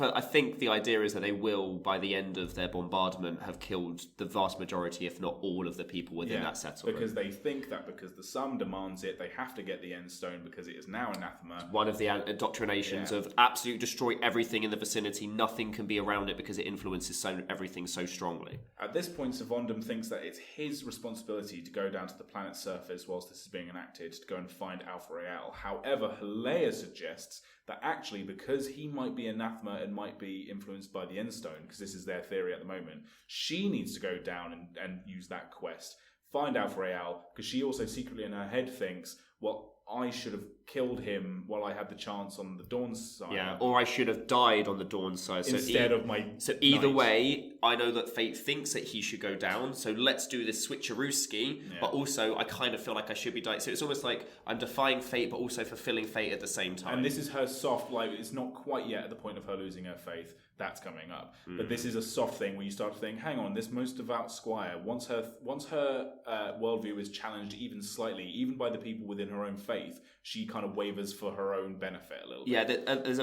I think the idea is that they will, by the end of their bombardment, have killed the vast majority, if not all, of the people within that settlement. Because they think that because the sun demands it, they have to get the End Stone because it is now anathema. One of the indoctrinations of absolutely destroy everything in the vicinity. Nothing can be around it because it influences everything so strongly. At this point, Savondum thinks that it's his responsibility to go down to the planet's surface whilst this is being enacted to go and find Alpha Real. However, Halea suggests that actually, because he might be anathema and might be influenced by the End Stone, because this is their theory at the moment, she needs to go down and use that quest, find Alpha Real, because she also secretly in her head thinks, well, I should have killed him while I had the chance on the Dawn side. Yeah, or I should have died on the Dawn side. Instead of my So either knight. way, I know that fate thinks that he should go down, so let's do this switcherooski, but also I kind of feel like I should be dying. So it's almost like I'm defying fate, but also fulfilling fate at the same time. And this is her soft, like, it's not quite yet at the point of her losing her faith. That's coming up. But this is a soft thing where you start to think, hang on, this most devout squire, once her worldview is challenged even slightly, even by the people within her own faith, she kind of wavers for her own benefit a little bit. Yeah, there's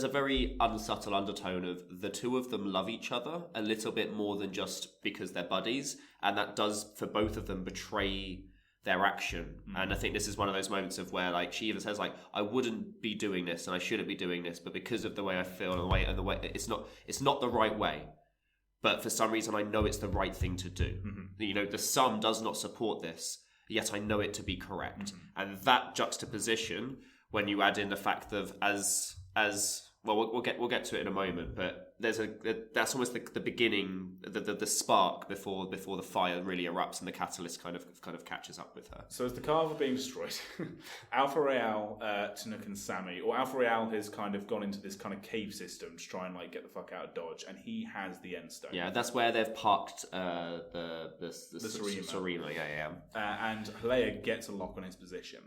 a very unsubtle undertone of the two of them love each other a little bit more than just because they're buddies, and that does for both of them betray their action. And I think this is one of those moments of where, like, she even says, like, I wouldn't be doing this and I shouldn't be doing this, but because of the way I feel and the way it's not the right way, but for some reason I know it's the right thing to do. You know, the sum does not support this, yet I know it to be correct. And that juxtaposition, when you add in the fact of as well, we'll get to it in a moment, but that's almost the beginning, the spark before the fire really erupts and the catalyst kind of catches up with her. So as the Carver being destroyed, Alpha Real, Tanook and Sammy, or Alpha Real has kind of gone into this kind of cave system to try and like get the fuck out of Dodge, and he has the End Stone. Yeah, that's where they've parked the Sarima. Yeah. And Leia gets a lock on his position,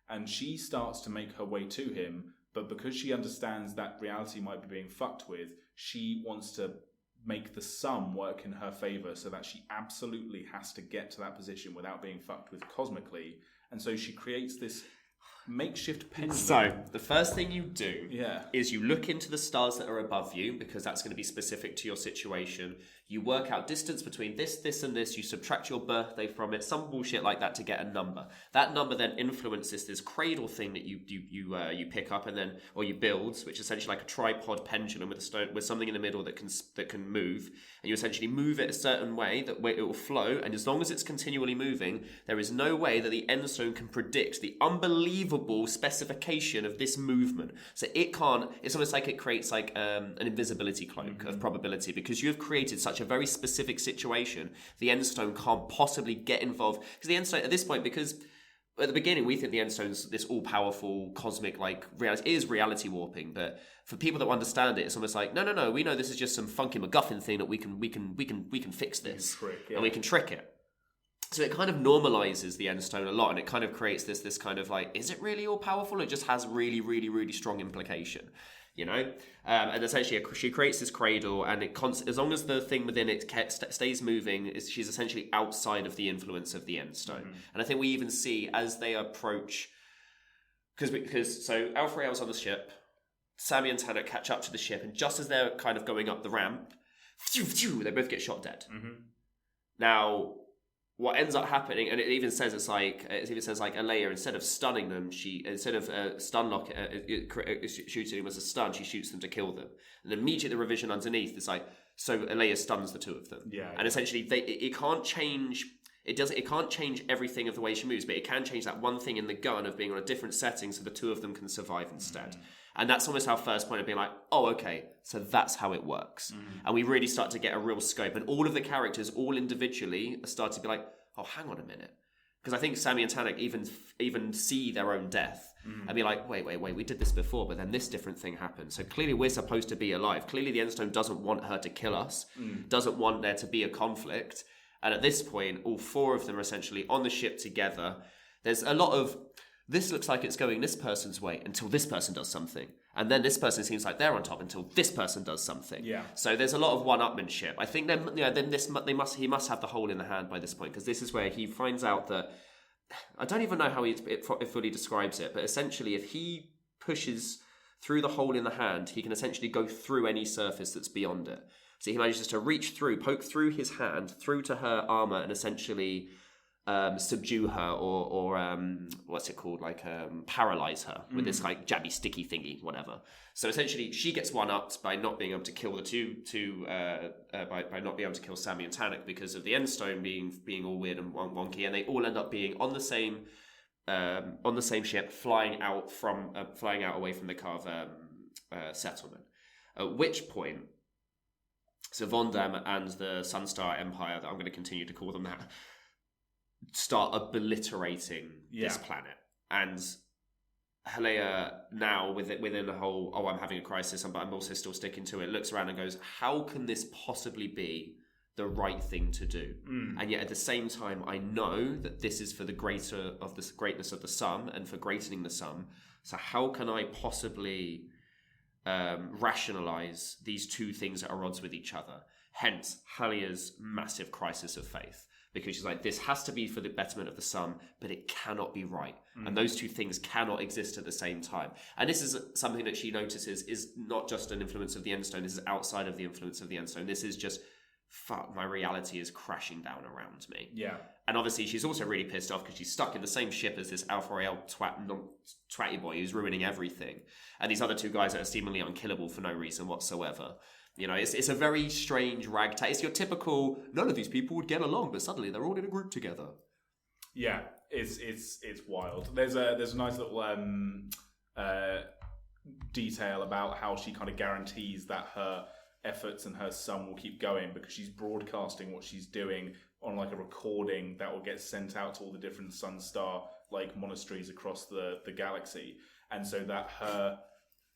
and she starts to make her way to him. But because she understands that reality might be being fucked with, she wants to make the sum work in her favour so that she absolutely has to get to that position without being fucked with cosmically. And so she creates this makeshift pendulum. So, the first thing you do Yeah. is you look into the stars that are above you, because that's going to be specific to your situation. You work out distance between this, and this. You subtract your birthday from it, some bullshit like that to get a number. That number then influences this cradle thing that you pick up and then, or you build, which is essentially like a tripod pendulum with a stone with something in the middle that can move. And you essentially move it a certain way that way it will flow. And as long as it's continually moving, there is no way that the end stone can predict the unbelievable specification of this movement. So it can't. It's almost like it creates like an invisibility cloak of probability, because you have created such a very specific situation. The end stone can't possibly get involved, because the end stone at this point, because at the beginning we think the end stone's this all-powerful cosmic like reality. It is reality warping, but for people that understand it, it's almost like no, we know this is just some funky MacGuffin thing that we can fix this and we can trick it. So it kind of normalizes the end stone a lot, and it kind of creates this kind of like, is it really all powerful? It just has really, really, really strong implication, you know. And essentially, she creates this cradle, and as long as the thing within it stays moving, she's essentially outside of the influence of the end stone. And I think we even see as they approach, because so Alpha Rail's on the ship, Sammy and Tanner catch up to the ship, and just as they're kind of going up the ramp, they both get shot dead. Now, what ends up happening, and it even says Leia, instead of stunning them, instead of shooting them as a stun, she shoots them to kill them. And then immediately the revision underneath is like, so Leia stuns the two of them. And essentially it can't change. It can't change everything of the way she moves, but it can change that one thing in the gun of being on a different setting, so the two of them can survive instead. And that's almost our first point of being like, oh, okay, so that's how it works. And we really start to get a real scope. And all of the characters, all individually, start to be like, oh, hang on a minute. Because I think Sammy and Tanak even see their own death and be like, wait, we did this before, but then this different thing happened. So clearly we're supposed to be alive. Clearly the Endstone doesn't want her to kill us, doesn't want there to be a conflict. And at this point, all four of them are essentially on the ship together. There's a lot of, this looks like it's going this person's way until this person does something. And then this person seems like they're on top until this person does something. So there's a lot of one-upmanship. I think he must have the hole in the hand by this point, because this is where he finds out that, I don't even know how it fully describes it, but essentially if he pushes through the hole in the hand, he can essentially go through any surface that's beyond it. So he manages to reach through, poke through his hand, through to her armor, and essentially subdue her, or what's it called, like paralyze her with this like jabby sticky thingy, whatever. So essentially, she gets one-upped by not being able to kill by not being able to kill Sammy and Tanak because of the Endstone being all weird and wonky, and they all end up being on the same ship, flying out away from the Carver settlement. At which point, so Von Dam and the Sunstar Empire, that I'm going to continue to call them that, start obliterating this planet. And Helea now within the whole, I'm having a crisis, but I'm also still sticking to it, looks around and goes, how can this possibly be the right thing to do? And yet at the same time, I know that this is for the greatness of the sun and for greatening the sun. So how can I possibly rationalize these two things that are odds with each other? Hence, Halea's massive crisis of faith. Because she's like, this has to be for the betterment of the sun, but it cannot be right. And those two things cannot exist at the same time. And this is something that she notices is not just an influence of the Endstone. This is outside of the influence of the Endstone. This is just, fuck, my reality is crashing down around me. Yeah. And obviously she's also really pissed off because she's stuck in the same ship as this Alpha Rael twatty boy who's ruining everything. And these other two guys that are seemingly unkillable for no reason whatsoever. You know, it's a very strange ragtag. It's your typical, none of these people would get along, but suddenly they're all in a group together. Yeah, it's wild. There's a nice little detail about how she kind of guarantees that her efforts and her son will keep going because she's broadcasting what she's doing on like a recording that will get sent out to all the different Sunstar like monasteries across the galaxy, and so that her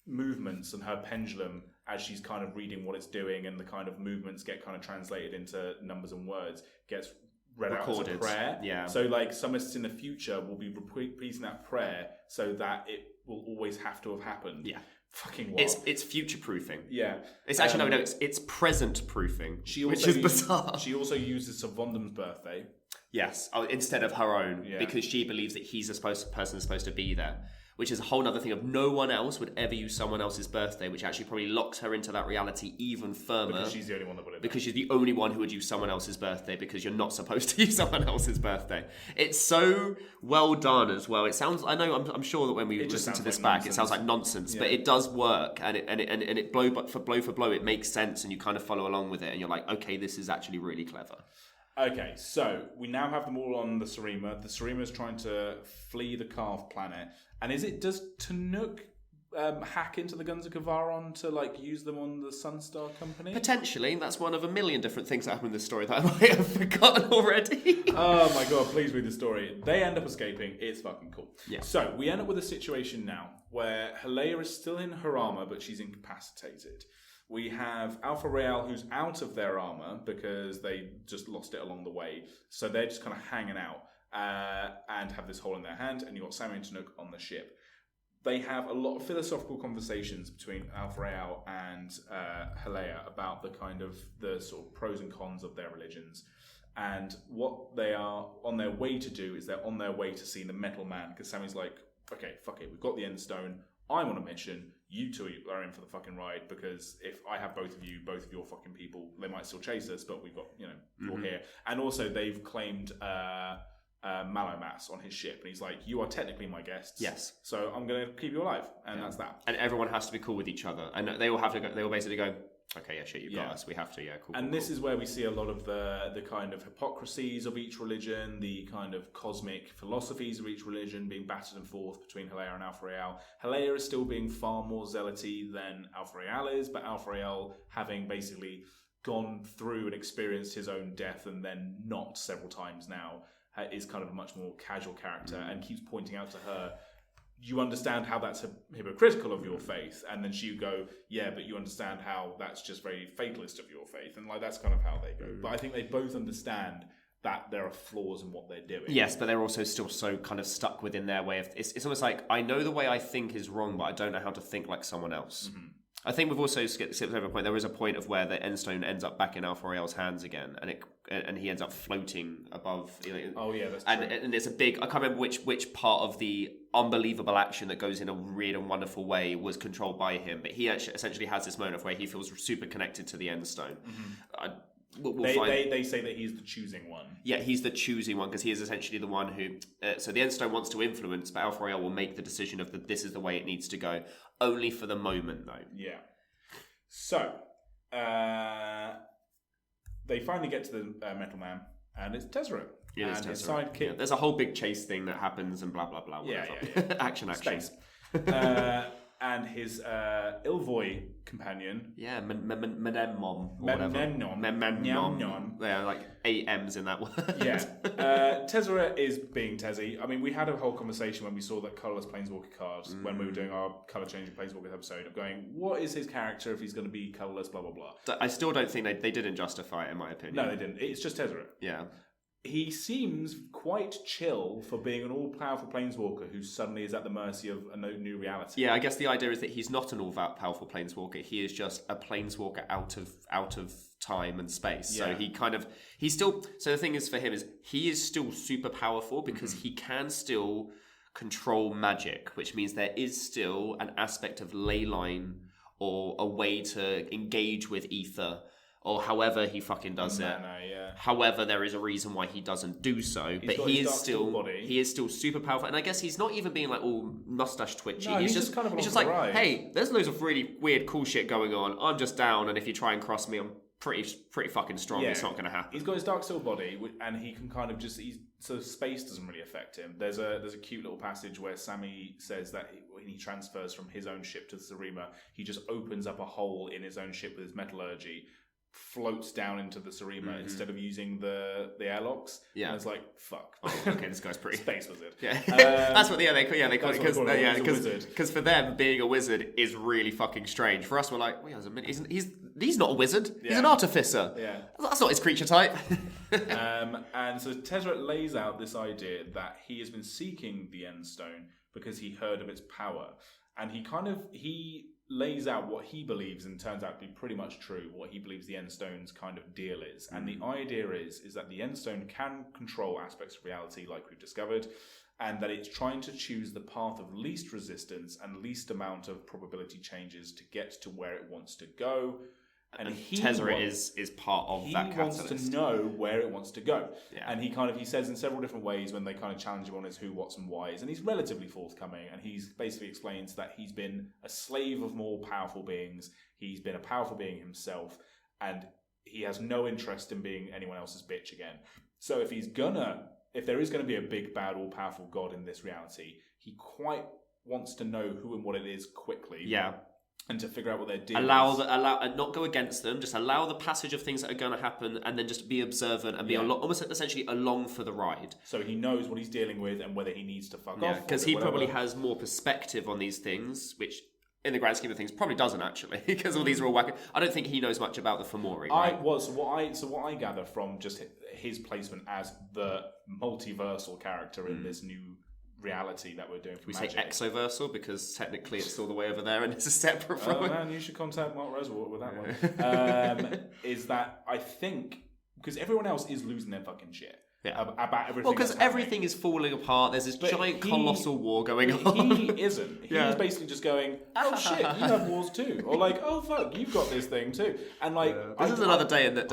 movements and her pendulum, as she's kind of reading what it's doing, and the kind of movements get kind of translated into numbers and words, gets read recorded out as a prayer. Yeah. So like summitists in the future will be repeating that prayer so that it will always have to have happened. Yeah. Fucking wild. It's future proofing. Yeah. It's actually it's present proofing, which is bizarre. She also uses Sir Vondam's birthday. Yes, instead of her own, because she believes that he's the person that's supposed to be there. Which is a whole other thing of no one else would ever use someone else's birthday, which actually probably locks her into that reality even firmer. Because she's the only one that would have. Because she's the only one who would use someone else's birthday, because you're not supposed to use someone else's birthday. It's so well done as well. It sounds, I know, I'm sure that when we listen to this back, it sounds like nonsense, but it does work, and it blow for blow, it makes sense, and you kind of follow along with it, and you're like, okay, this is actually really clever. Okay, so we now have them all on the Sarima. The Sarima is trying to flee the Carved Planet. And does Tanook hack into the Guns of Kavaron to like use them on the Sunstar Company? Potentially. That's one of a million different things that happen in this story that I might have forgotten already. Oh my god, please read the story. They end up escaping. It's fucking cool. Yeah. So we end up with a situation now where Helea is still in her armor, but she's incapacitated. We have Alpha Rael, who's out of their armor because they just lost it along the way. So they're just kind of hanging out and have this hole in their hand. And you've got Sammy and Tanook on the ship. They have a lot of philosophical conversations between Alpha Rael and Helea about the sort of pros and cons of their religions. And what they are on their way to do is they're on their way to see the Metal Man. Because Sammy's like, okay, fuck it, we've got the Endstone. I'm on a mission. You two are in for the fucking ride, because if I have both of your fucking people, they might still chase us, but we've got, you're here. And also they've claimed Malomas on his ship, and he's like, you are technically my guests. Yes. So I'm going to keep you alive, and that's that. And everyone has to be cool with each other, and they all have to go, they all basically go, okay, yeah, shit, you've got us. We have to, cool. And this is where we see a lot of the kind of hypocrisies of each religion, the kind of cosmic philosophies of each religion being battered and forth between Helea and Alpha Rael. Helea is still being far more zealoty than Alpha Rael is, but Alpha Rael, having basically gone through and experienced his own death and then not several times now, is kind of a much more casual character and keeps pointing out to her, you understand how that's hypocritical of your faith, and then she would go, yeah, but you understand how that's just very fatalist of your faith, and like that's kind of how they go. But I think they both understand that there are flaws in what they're doing. Yes, but they're also still so kind of stuck within their way of. It's almost like, I know the way I think is wrong, but I don't know how to think like someone else. Mm-hmm. I think we've also skipped over a point. There is a point of where the Endstone ends up back in Alpha Rael's hands again, and he ends up floating above. Oh yeah, that's true. And it's a big. I can't remember which part of the unbelievable action that goes in a weird and wonderful way was controlled by him. But he actually essentially has this moment of where he feels super connected to the Endstone. Mm-hmm. They say that he's the choosing one. Yeah, he's the choosing one because he is essentially the one who. So the Endstone wants to influence, but Alpha Rael will make the decision of this is the way it needs to go. Only for the moment, though. Yeah. So, they finally get to the Metal Man, and it's Tezzeret. It is Tezzeret. His sidekick. Yeah, there's a whole big chase thing that happens, and blah blah blah. Whatever. Yeah. action. Space. and his Ilvoy companion. Yeah, Menemon. Memnon. Yeah, like 8 M's in that word. Yeah. Tezzeret is being Tezzy. I mean, we had a whole conversation when we saw that colourless Planeswalker cards when we were doing our colour changing Planeswalker episode of going, what is his character if he's going to be colourless, blah, blah, blah. I still don't think they didn't justify it, in my opinion. No, they didn't. It's just Tezzeret. Yeah. He seems quite chill for being an all-powerful Planeswalker who suddenly is at the mercy of a new reality. Yeah, I guess the idea is that he's not an all-powerful Planeswalker. He is just a Planeswalker out of time and space. Yeah. So he's still. So the thing is for him is he is still super powerful because he can still control magic, which means there is still an aspect of ley line or a way to engage with ether. Or however he fucking does it. Yeah. However, there is a reason why he doesn't do so. But he is still super powerful. And I guess he's not even being like all mustache twitchy. No, he's just kind of like, hey, there's loads of really weird, cool shit going on. I'm just down, and if you try and cross me, I'm pretty fucking strong. Yeah. It's not going to happen. He's got his Dark Steel body, and he can kind of just. So space doesn't really affect him. There's a cute little passage where Sammy says that when he transfers from his own ship to the Sarima, he just opens up a hole in his own ship with his metallurgy. Floats down into the Sarima instead of using the airlocks. Yeah, and it's like fuck. Oh, okay, this guy's pretty space wizard. Yeah, that's what. Yeah, they call it because for them being a wizard is really fucking strange. For us, we're like, wait a minute, he's not a wizard. Yeah. He's an artificer. Yeah, that's not his creature type. And so Tezzeret lays out this idea that he has been seeking the End Stone because he heard of its power, and he lays out what he believes and turns out to be pretty much true, what he believes the End Stone's kind of deal is. And the idea is that the End Stone can control aspects of reality like we've discovered, and that it's trying to choose the path of least resistance and least amount of probability changes to get to where it wants to go. And Tezzeret is part of that catalyst. He wants to know where it wants to go. Yeah. And he says in several different ways when they kind of challenge him on his who, what's, and whys, and he's relatively forthcoming, and he's basically explains that he's been a slave of more powerful beings, he's been a powerful being himself, and he has no interest in being anyone else's bitch again. So if there is going to be a big, bad, all-powerful god in this reality, he quite wants to know who and what it is quickly. Yeah. And to figure out what they're doing. Not go against them. Just allow the passage of things that are going to happen, and then just be observant and be almost essentially along for the ride. So he knows what he's dealing with and whether he needs to fuck off. Because he probably has more perspective on these things, which in the grand scheme of things probably doesn't actually, because all these are all wacky. I don't think he knows much about the Fomori. Right? What I gather from just his placement as the multiversal character in this new reality that we're doing for Magic. We say exoversal because technically it's all the way over there and it's a separate from it. Man, you should contact Mark Rosewater with that one. Is that I think because everyone else is losing their fucking shit. Yeah. About everything. Well, because everything is falling apart. There's this giant colossal war going on. He isn't. He's basically just going, oh shit, you have wars too, or like, oh fuck, you've got this thing too, and like this is another day in the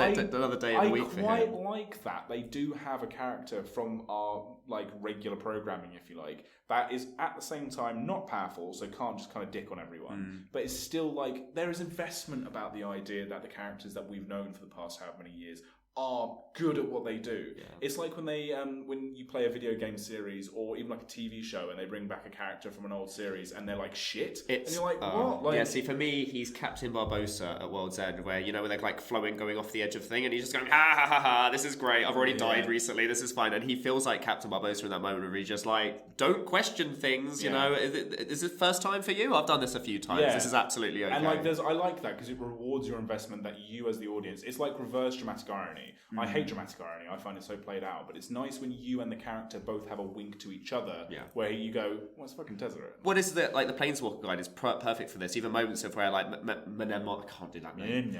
week for him. I quite like that they do have a character from our like regular programming, if you like, that is at the same time not powerful, so can't just kind of dick on everyone, but it's still like there is investment about the idea that the characters that we've known for the past however many years are good at what they do. Yeah. It's like when they when you play a video game series or even like a TV show and they bring back a character from an old series and they're like shit. And you're like, what? Like, yeah, see, for me, he's Captain Barbossa at World's End, where, you know, when they're like flowing, going off the edge of thing, and he's just going, ha ha ha ha, this is great. I've already died recently. This is fine. And he feels like Captain Barbossa in that moment where he's just like, don't question things, you know. Is it first time for you? I've done this a few times. Yeah. This is absolutely okay. And like, I like that because it rewards your investment that you as the audience, it's like reverse dramatic irony. I hate dramatic irony. I find it so played out, but it's nice when you and the character both have a wink to each other. Yeah. Where you go, well, it's fucking Tezzeret. What is the like the Planeswalker guide is perfect for this. Even moments of where like Menemon, I can't do that name.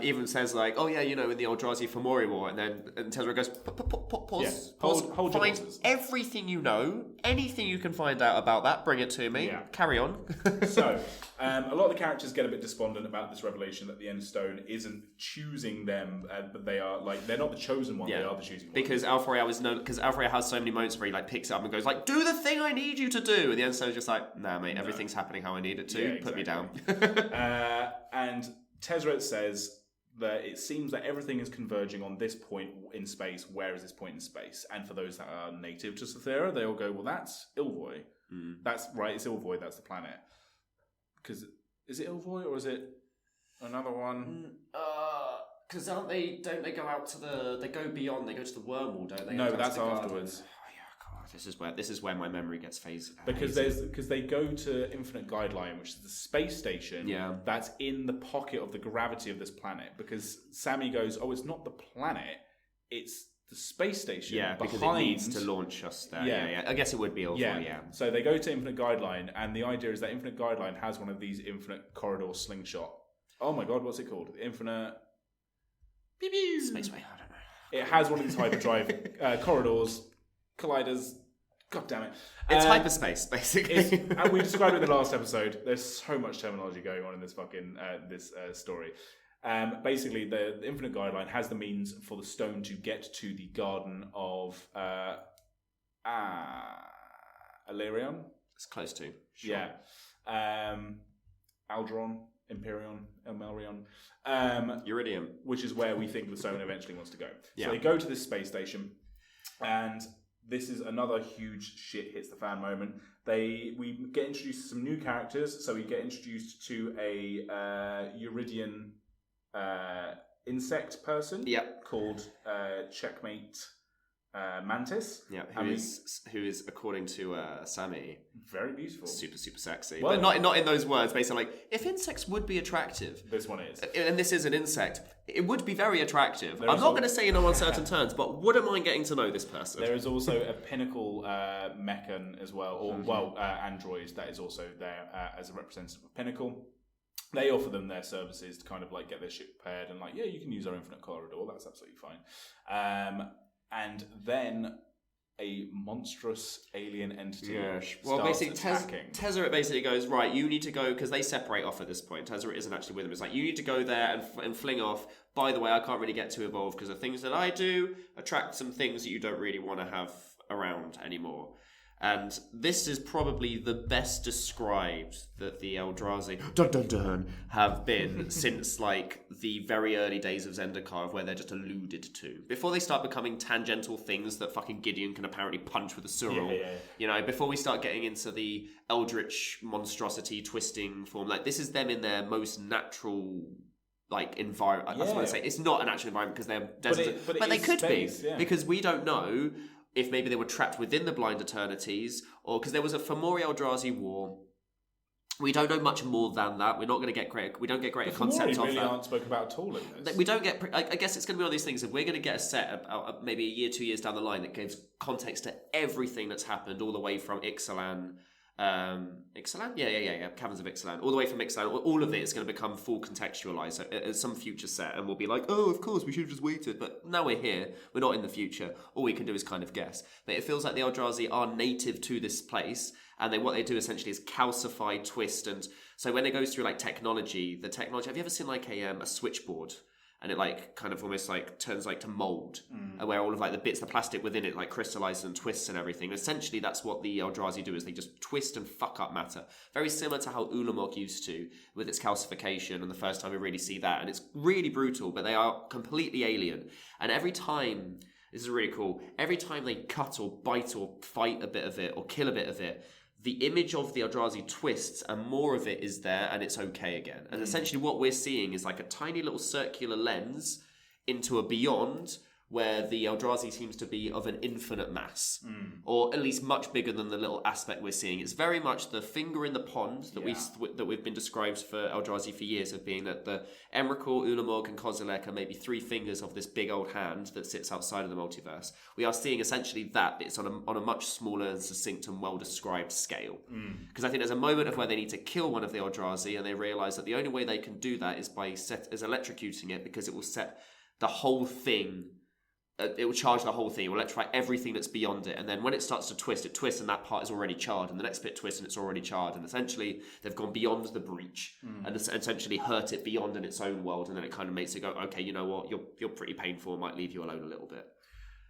Even says like, oh yeah, you know, in the Eldrazi Fomori War, and Tezzeret goes, pause, hold find everything you know, anything you can find out about that, bring it to me. Yeah. Carry on. So, a lot of the characters get a bit despondent about this revelation that the End Stone isn't choosing them, but they're not the chosen one. Yeah. They are the choosing one. Because Alfreya has so many moments where he like picks it up and goes like, do the thing I need you to do, and the End Stone's just like, nah, mate, everything's happening how I need it to. Yeah, Put me down. And Tezzeret says that it seems that everything is converging on this point in space. Where is this point in space? And for those that are native to Cythera, they all go, well, that's Ilvoy. That's right, it's Ilvoy, that's the planet. because is it Ilvoy or is it another one? Because don't they go out to they go beyond, they go to the wormhole, don't they? No, that's afterwards. This is where my memory gets phased. Because they go to Infinite Guideline, which is the space station that's in the pocket of the gravity of this planet. Because Sammy goes, "Oh, it's not the planet, it's the space station." Yeah, because it needs to launch us there. Yeah. I guess it would be Ilvoy, yeah. So they go to Infinite Guideline, and the idea is that Infinite Guideline has one of these infinite corridor slingshot. Oh my god, what's it called? Infinite Spaceway. I don't know. It has one of these hyperdrive corridors, colliders. God damn it. It's hyperspace, basically. And we described it in the last episode. There's so much terminology going on in this fucking story. Basically, the Infinite Guideline has the means for the stone to get to the Garden of Illyrion. It's close to. Sure. Yeah. Aldron, Imperion, Elmerion. Iridium. Which is where we think the stone eventually wants to go. Yeah. So they go to this space station, and this is another huge shit hits the fan moment. We get introduced to some new characters. So we get introduced to a Uridian insect person called Checkmate Mantis. Yeah, who is according to Sammy, very beautiful, super sexy, but not in those words. Basically, like, if insects would be attractive, this one is, and this is an insect, it would be very attractive. I'm not going to say in no uncertain terms, but wouldn't mind getting to know this person. There is also a Pinnacle mechan as well, or android that is also there as a representative of Pinnacle. They offer them their services to kind of like get their ship prepared and like, you can use our infinite corridor. That's absolutely fine. And then a monstrous alien entity starts attacking. Tezzeret basically goes, right, you need to go, because they separate off at this point. Tezzeret isn't actually with them. It's like, you need to go there and fling off. By the way, I can't really get too involved because the things that I do attract some things that you don't really want to have around anymore. And this is probably the best described that the Eldrazi have been since like the very early days of Zendikar, where they're just alluded to. Before they start becoming tangential things that fucking Gideon can apparently punch with a Surreal. You know, before we start getting into the eldritch monstrosity twisting form, like this is them in their most natural like environment. I was going to say it's not a natural environment because they're deserts, but they could space, be because we don't know if maybe they were trapped within the Blind Eternities, or because there was a Fomori Eldrazi war. We don't know much more than that. We're not going to get great. We don't get greater concepts of really that. Aren't spoken about at all in this. We don't get. I guess it's going to be one of these things. If we're going to get a set maybe a year, 2 years down the line that gives context to everything that's happened, all the way from Ixalan. Ixalan? Yeah. Caverns of Ixalan. All the way from Ixalan. All of it is going to become full contextualized at some future set, and we'll be like, oh, of course, we should have just waited. But now we're here. We're not in the future. All we can do is kind of guess. But it feels like the Eldrazi are native to this place, and what they do essentially is calcify, twist, and so when it goes through like technology, have you ever seen like a switchboard? And it like kind of almost like turns like to mold, where all of like the bits, the plastic within it like crystallizes and twists and everything. And essentially, that's what the Eldrazi do, is they just twist and fuck up matter. Very similar to how Ulamog used to with its calcification, and the first time we really see that. And it's really brutal, but they are completely alien. And every time, this is really cool, every time they cut or bite or fight a bit of it or kill a bit of it, the image of the Eldrazi twists and more of it is there, and it's okay again. And essentially what we're seeing is like a tiny little circular lens into a beyond where the Eldrazi seems to be of an infinite mass, or at least much bigger than the little aspect we're seeing. It's very much the finger in the pond that we've been described for Eldrazi for years, of being that the Emrakul, Ulamog, and Kozilek are maybe three fingers of this big old hand that sits outside of the multiverse. We are seeing essentially that, but it's on a much smaller and succinct and well-described scale. Because I think there's a moment of where they need to kill one of the Eldrazi, and they realise that the only way they can do that is by electrocuting it, because it will set the whole thing. It will charge the whole thing. It will electrify everything that's beyond it. And then when it starts to twist, it twists and that part is already charred. And the next bit twists and it's already charred. And essentially, they've gone beyond the breach and essentially hurt it beyond in its own world. And then it kind of makes it go, okay, you know what? You're pretty painful. Might leave you alone a little bit.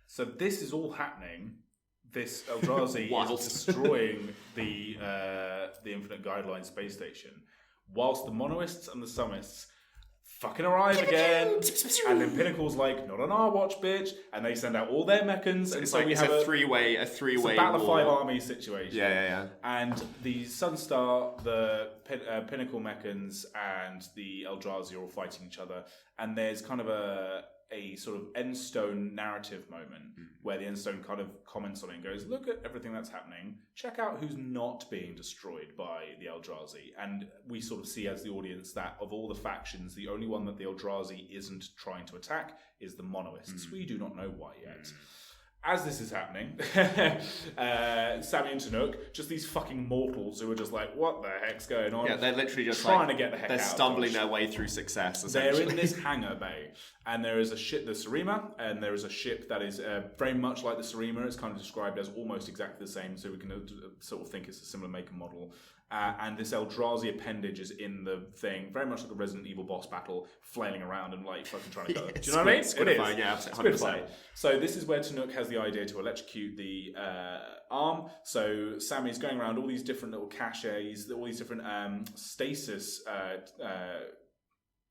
So this is all happening. This Eldrazi is destroying the Infinite Guideline space station, whilst the Monoists and the Summists fucking arrive again. And then Pinnacle's like, not on our watch, bitch. And they send out all their mechans. And so we have a three-way Battle of 5 armies situation. Yeah. And the Sunstar, the Pinnacle mechans, and the Eldrazi are all fighting each other. And there's kind of a sort of Endstone narrative moment where the Endstone kind of comments on it and goes, look at everything that's happening. Check out who's not being destroyed by the Eldrazi. And we sort of see as the audience that of all the factions, the only one that the Eldrazi isn't trying to attack is the Monoists. We do not know why yet. As this is happening, Sammy and Tanook, just these fucking mortals who are just like, what the heck's going on? Yeah, they're literally just trying to get the heck out. They're stumbling their way through success, essentially. They're in this hangar bay, and there is a ship, the Sarima, and there is a ship that is very much like the Sarima. It's kind of described as almost exactly the same, so we can sort of think it's a similar make and model. And this Eldrazi appendage is in the thing, very much like a Resident Evil boss battle, flailing around and like fucking trying to go. Do you know what I mean? Squidifying, yeah, absolutely. 100%. So this is where Tanook has the idea to electrocute the arm. So Sammy's going around all these different little caches, all these different stasis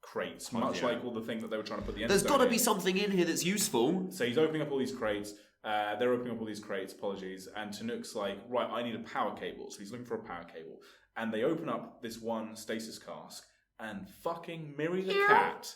crates, much like all the thing that they were trying to put the end. There's got to be something in here that's useful. So he's opening up all these crates. They're opening up all these crates, apologies, and Tanook's like, right, I need a power cable. So he's looking for a power cable. And they open up this one stasis cask, and fucking Miri the cat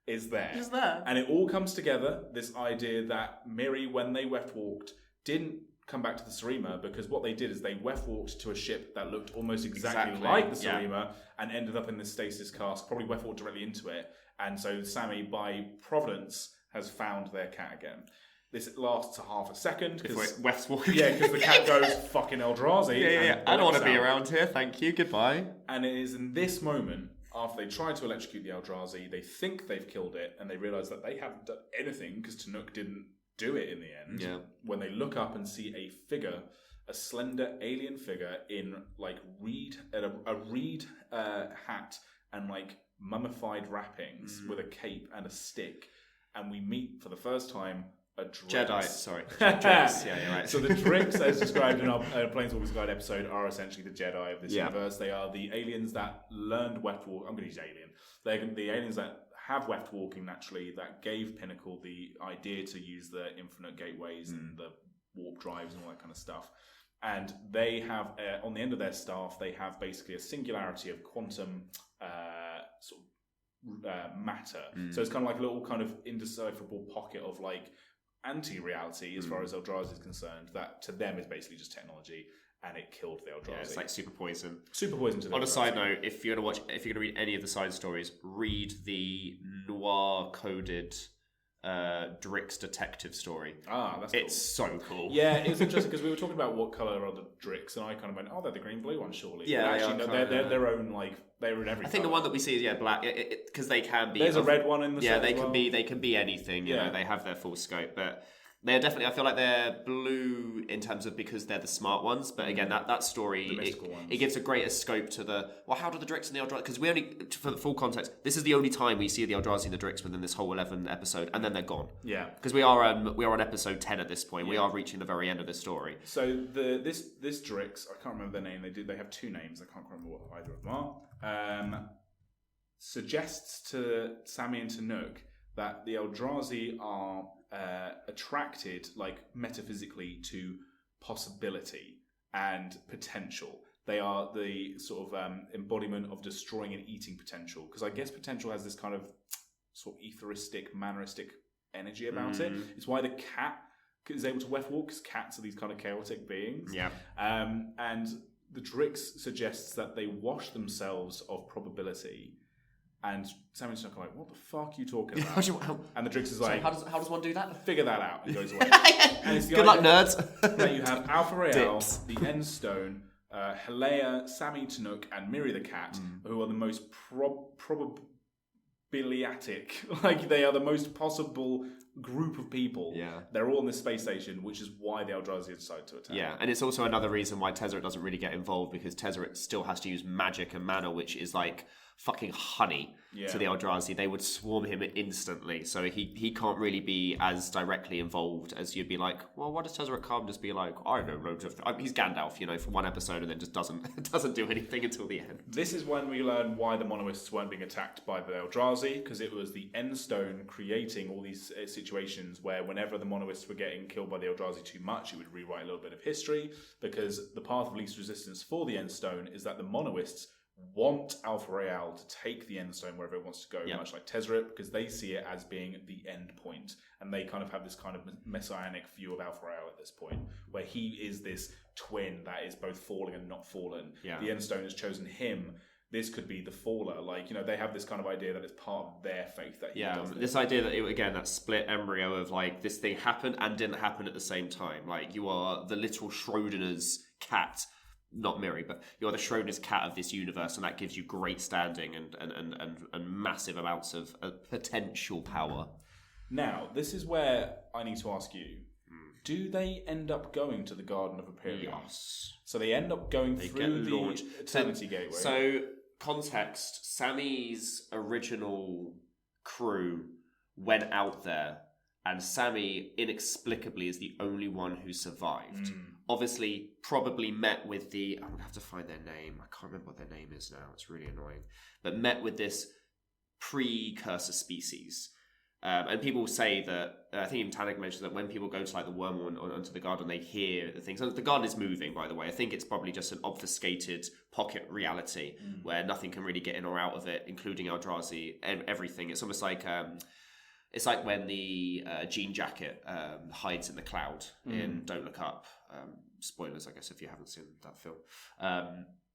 is there. He's there. And it all comes together, this idea that Miri, when they weft walked, didn't come back to the Sarima, because what they did is they weft walked to a ship that looked almost exactly like the Sarima, and ended up in this stasis cask, probably weft walked directly into it. And so Sammy, by providence, has found their cat again. This lasts a half a second because West's walking. Yeah, because the cat goes fucking Eldrazi. Yeah. I don't want to be around here. Thank you. Goodbye. And it is in this moment, after they try to electrocute the Eldrazi, they think they've killed it, and they realise that they haven't done anything because Tanook didn't do it in the end. Yeah. When they look up and see a figure, a slender alien figure in like a reed hat and like mummified wrappings with a cape and a stick, and we meet for the first time a Drix. Jedi, sorry. Drix. Yeah, you're right. So the Drix, as described in our Planeswalkers Guide episode, are essentially the Jedi of this universe. They are the aliens that learned weft walk. I'm going to use alien. They're the aliens that have weft walking naturally, that gave Pinnacle the idea to use the infinite gateways and the warp drives and all that kind of stuff. And they have, on the end of their staff, they have basically a singularity of quantum sort of matter. So it's kind of like a little kind of indecipherable pocket of like anti-reality as far as Eldrazi is concerned, that to them is basically just technology, and it killed the Eldrazi. Yeah, it's like super poison. Super poison to the On Eldrazi. a side note, if you're gonna read any of the side stories, read the noir coded Drix detective story. That's It's so cool. Yeah, it's interesting because we were talking about what colour are the Drix, and I kind of went, they're the green blue ones, surely. Yeah, but actually, no, they're their own, like, they're in every I think colour. the one that we see is black, because they can be. There's a red one in the set they as can well. be. They can be anything. You know, they have their full scope, but they're definitely. I feel like they're blue in terms of because they're the smart ones. But again, that story it gives a greater scope to the. Well, how do the Drix and the Eldrazi? Because we only, for the full context, this is the only time we see the Eldrazi and the Drix within this whole 11 episode, and then they're gone. Yeah, because we are on episode 10 at this point. Yeah. We are reaching the very end of this story. So this Drix, I can't remember their name. They have two names. I can't remember what either of them are. Suggests to Sammy and Tanook that the Eldrazi are attracted, like metaphysically, to possibility and potential. They are the sort of embodiment of destroying and eating potential. Because I guess potential has this kind of sort of etheristic, manneristic energy about it. It's why the cat is able to weft walk, because cats are these kind of chaotic beings. Yeah. And the Drix suggests that they wash themselves of probability. And Sammy and Tanook are like, what the fuck are you talking about? And the Drix is like, how does one do that? Figure that out. And goes away. And it's the Good luck, nerds. That you have Alpha Rael, the Endstone, Helea, Sammy Tanook, and Miri the cat, who are the most probabiliatic. Like, they are the most possible group of people. Yeah. They're all in this space station, which is why the Eldrazi decided to attack. Yeah, and it's also another reason why Tezzeret doesn't really get involved, because Tezzeret still has to use magic and mana, which is like fucking honey to the Eldrazi, they would swarm him instantly. So he can't really be as directly involved as you'd be like, well, why does Tezzeret come just be like, I don't know, he's Gandalf, for one episode and then just doesn't do anything until the end. This is when we learn why the Monoists weren't being attacked by the Eldrazi, because it was the Endstone creating all these situations where whenever the Monoists were getting killed by the Eldrazi too much, it would rewrite a little bit of history, because the path of least resistance for the Endstone is that the Monoists want Alpha Real to take the Endstone wherever it wants to go, much like Tezzeret, because they see it as being the end point, and they kind of have this kind of messianic view of Alpha Real at this point, where he is this twin that is both falling and not fallen. The Endstone has chosen him. This could be the faller. They have this kind of idea that it's part of their faith that he does this idea that that split embryo of this thing happened and didn't happen at the same time. You are the little Schrodinger's cat. Not Miri, but you're the Schrodinger's cat of this universe, and that gives you great standing and massive amounts of potential power. Now, this is where I need to ask you, do they end up going to the Garden of Empyrean? Yes. So they end up going through the Eternity Gateway. So, context, Sammy's original crew went out there, and Sammy inexplicably is the only one who survived. Obviously, probably met with the... I'm going to have to find their name. I can't remember what their name is now. It's really annoying. But met with this precursor species. And people say that... I think even Tannic mentioned that when people go to the wormhole onto the garden, they hear the things. So the garden is moving, by the way. I think it's probably just an obfuscated pocket reality where nothing can really get in or out of it, including Eldrazi and everything. It's almost like... It's like when the jean jacket hides in the cloud in Don't Look Up. Spoilers, I guess, if you haven't seen that film.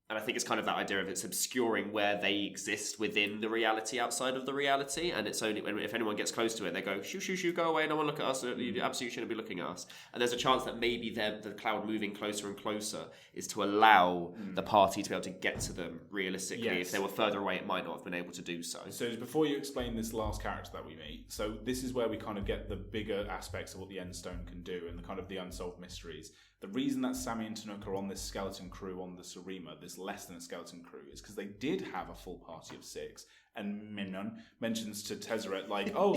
And I think it's kind of that idea of it's obscuring where they exist within the reality outside of the reality. And it's only when if anyone gets close to it, they go, shoo, shoo, shoo, go away, no one look at us. You absolutely shouldn't be looking at us. And there's a chance that maybe the cloud moving closer and closer is to allow the party to be able to get to them realistically. Yes. If they were further away, it might not have been able to do so. So before you explain this last character that we meet, so this is where we kind of get the bigger aspects of what the Endstone can do and the kind of the unsolved mysteries. The reason that Sammy and Tanuk are on this skeleton crew on the Sarima, this less than a skeleton crew, is because they did have a full party of 6. And Mimnon mentions to Tezzeret,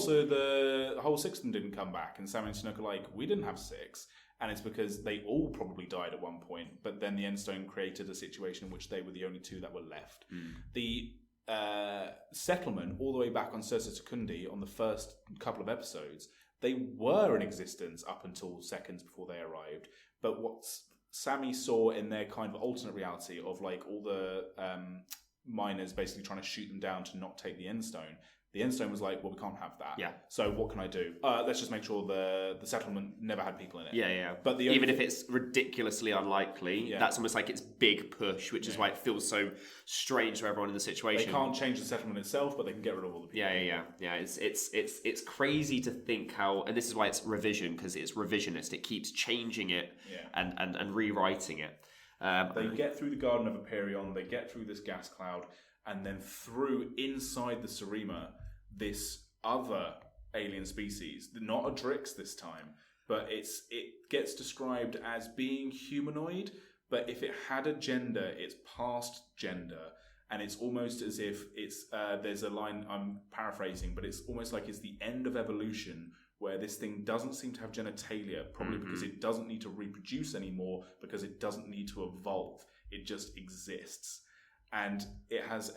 so the whole 6 of them didn't come back. And Sammy and Tanuk are like, we didn't have 6. And it's because they all probably died at one point. But then the Endstone created a situation in which they were the only 2 that were left. The settlement, all the way back on Sursa Tukundi, on the first couple of episodes, they were in existence up until seconds before they arrived. But what Sammy saw in their kind of alternate reality of all the miners basically trying to shoot them down to not take the Endstone, the Endstone was like, well, we can't have that. Yeah. So what can I do? Let's just make sure the settlement never had people in it. Yeah. But even if it's ridiculously unlikely, that's almost like its big push, which is why it feels so strange to everyone in the situation. They can't change the settlement itself, but they can get rid of all the people. Yeah. It's crazy to think how, and this is why it's revision, because it's revisionist. It keeps changing it and rewriting it. They get through the Garden of Empyrean, they get through this gas cloud, and then through inside the Sarima, this other alien species, not a Drix this time, but it gets described as being humanoid, but if it had a gender, it's past gender, and it's almost as if it's there's a line, I'm paraphrasing, but it's almost like it's the end of evolution, where this thing doesn't seem to have genitalia, probably because it doesn't need to reproduce anymore, because it doesn't need to evolve. It just exists. And it has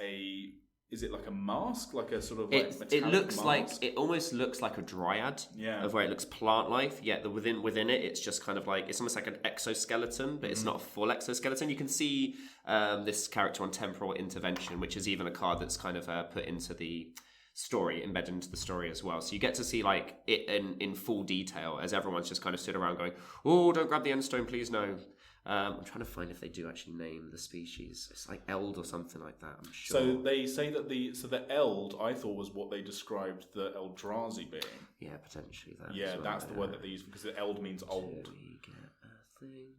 is it like a mask? Like a sort of metallic it looks mask? It almost looks like a dryad of where it looks plant life, yet within it, it's just kind of it's almost like an exoskeleton, but it's not a full exoskeleton. You can see this character on Temporal Intervention, which is even a card that's kind of put into the story, embedded into the story as well. So you get to see it in full detail as everyone's just kind of stood around going, oh, don't grab the Endstone, please, no. I'm trying to find if they do actually name the species. It's like Eld or something like that, I'm sure. So they say that the Eld, I thought, was what they described the Eldrazi being. Yeah, potentially that. Yeah, that's the word that they use, because the Eld means old. Do we get a thing?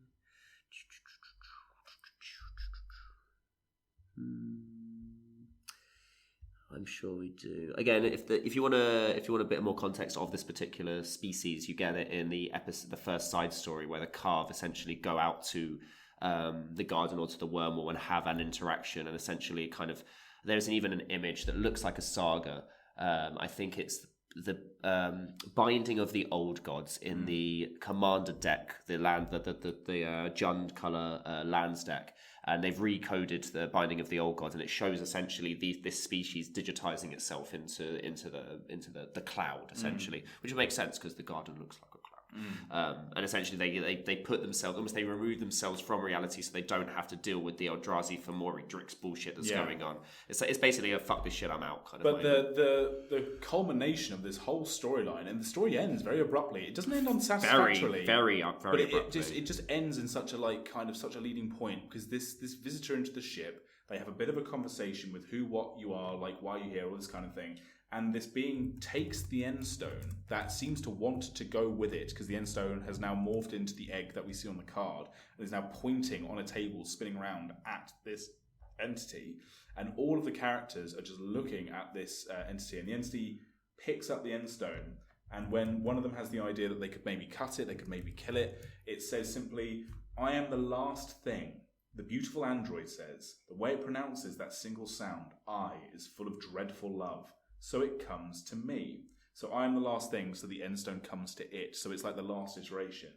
I'm sure we do. Again, if you want a bit more context of this particular species, you get it in the first side story where the Carve essentially go out to the garden or to the wormhole and have an interaction, and essentially kind of There's even an image that looks like a saga. I think it's the binding of the old gods in the commander deck, the Jund color lands deck, and they've recoded the binding of the old gods, and it shows essentially this species digitizing itself into the cloud, essentially, which would make sense because the garden looks like a cloud. And essentially they put themselves, almost they remove themselves from reality so they don't have to deal with the Eldrazi Fomori Drix bullshit that's going on. It's basically a fuck this shit, I'm out kind of way. But the culmination of this whole storyline, and the story ends very abruptly. It doesn't end unsatisfactorily. Very abruptly. It just ends in such a such a leading point, because this visitor into the ship, they have a bit of a conversation with who, what you are, like why you're here, all this kind of thing. And this being takes the end stone that seems to want to go with it, because the end stone has now morphed into the egg that we see on the card and is now pointing on a table, spinning around at this entity. And all of the characters are just looking at this entity. And the entity picks up the end stone. And when one of them has the idea that they could maybe cut it, they could maybe kill it, it says simply, "I am the last thing." The beautiful android says, the way it pronounces that single sound, I, is full of dreadful love. So it comes to me. So I am the last thing, so the end stone comes to it. So it's like the last iteration.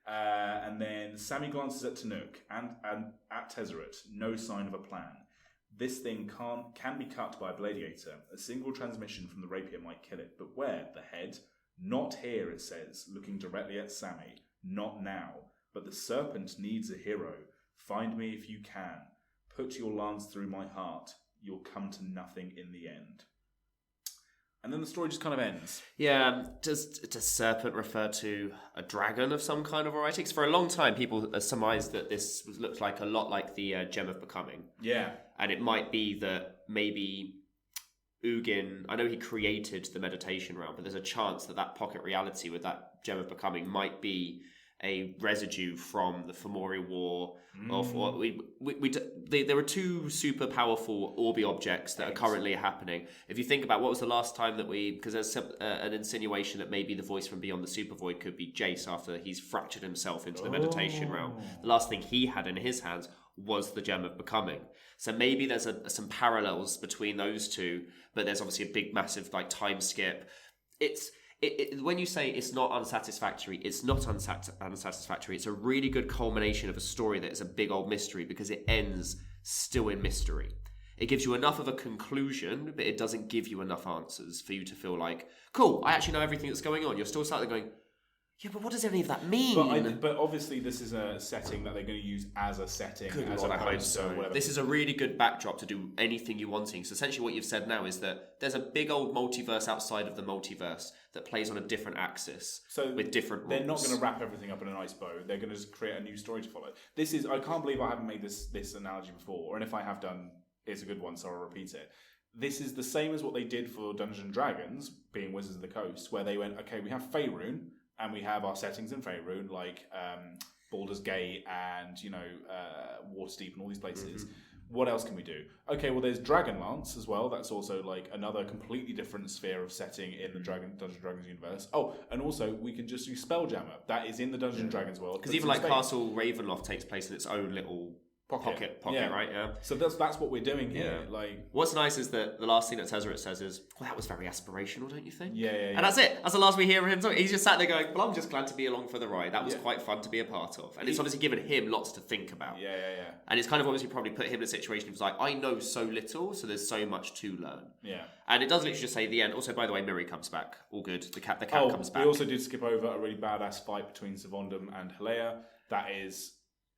And then Sammy glances at Tanook and at Tezzeret. No sign of a plan. This thing can be cut by a Gladiator. A single transmission from the rapier might kill it. But where? The head? Not here, it says, looking directly at Sammy. Not now. But the serpent needs a hero. Find me if you can. Put your lance through my heart. You'll come to nothing in the end. And then the story just kind of ends. Yeah, does serpent refer to a dragon of some kind of variety? Because for a long time, people surmised that this looked like a lot like the Gem of Becoming. Yeah. And it might be that maybe Ugin, I know he created the meditation realm, but there's a chance that pocket reality with that Gem of Becoming might be a residue from the Fomori War. There are two super powerful Orbi objects that are currently happening. If you think about what was the last time that because there's an insinuation that maybe the voice from beyond the Super Void could be Jace after he's fractured himself into the meditation realm. The last thing he had in his hands was the Gem of Becoming. So maybe there's some parallels between those two, but there's obviously a big, massive time skip. When you say it's not unsatisfactory, it's not unsatisfactory. It's a really good culmination of a story that is a big old mystery because it ends still in mystery. It gives you enough of a conclusion, but it doesn't give you enough answers for you to feel like, cool, I actually know everything that's going on. You're still sat there going, yeah, but what does any of that mean? But obviously this is a setting that they're going to use as a setting. As I hope so. Whatever. This is a really good backdrop to do anything you're wanting. So essentially what you've said now is that there's a big old multiverse outside of the multiverse that plays on a different axis with different rules. They're not going to wrap everything up in a nice bow. They're going to just create a new story to follow. I can't believe I haven't made this analogy before, and if I have done, it's a good one, so I'll repeat it. This is the same as what they did for Dungeons & Dragons, being Wizards of the Coast, where they went, okay, we have Faerun, and we have our settings in Faerun, like Baldur's Gate and, Waterdeep and all these places. Mm-hmm. What else can we do? Okay, well, there's Dragonlance as well. That's also like another completely different sphere of setting in the Dungeons & Dragons universe. Oh, and also we can just do Spelljammer. That is in the Dungeons & Dragons world. Because even like Castle Ravenloft takes place in its own little pocket, right? Yeah. So that's what we're doing here. Yeah. What's nice is that the last thing that Tezzeret says is, "Well, that was very aspirational, don't you think?" Yeah. And that's it. That's the last we hear of him talking. He's just sat there going, "Well, I'm just glad to be along for the ride. That was quite fun to be a part of." And it's obviously given him lots to think about. Yeah. And it's kind of obviously probably put him in a situation of like, I know so little, so there's so much to learn. Yeah. And it does literally just say the end. Also, by the way, Miri comes back. All good. The cat comes back. We also did skip over a really badass fight between Savondum and Helea.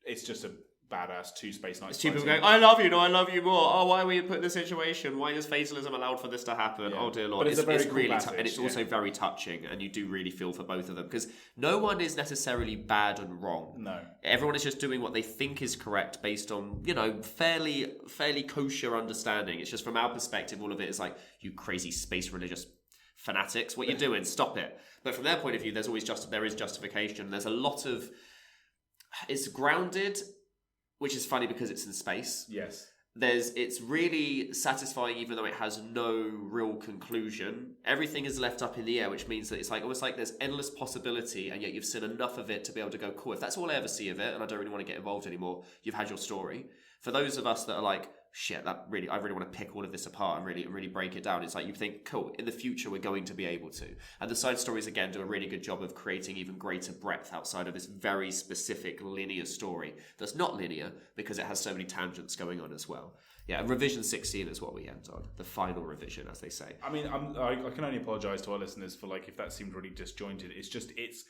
It's just a badass two Space Knights. It's people going, I love you, no, I love you more. Oh, why were you put in this situation? Why is fatalism allowed for this to happen? Yeah. Oh dear Lord. But it's really passage, and it's also very touching, and you do really feel for both of them because no one is necessarily bad and wrong. No. Everyone is just doing what they think is correct based on, fairly kosher understanding. It's just from our perspective, all of it is like, you crazy space religious fanatics, what you doing? Stop it. But from their point of view, there is justification. There's a lot of, it's grounded, which is funny because it's in space. Yes. It's really satisfying even though it has no real conclusion. Everything is left up in the air, which means that it's like almost like there's endless possibility, and yet you've seen enough of it to be able to go, cool, if that's all I ever see of it and I don't really want to get involved anymore, you've had your story. For those of us that are like, shit, I really want to pick all of this apart and really break it down. It's like you think, cool, in the future we're going to be able to. And the side stories again do a really good job of creating even greater breadth outside of this very specific linear story that's not linear because it has so many tangents going on as well. Yeah, and revision 16 is what we end on, the final revision, as they say. I mean, I can only apologise to our listeners for like if that seemed really disjointed. It's just it's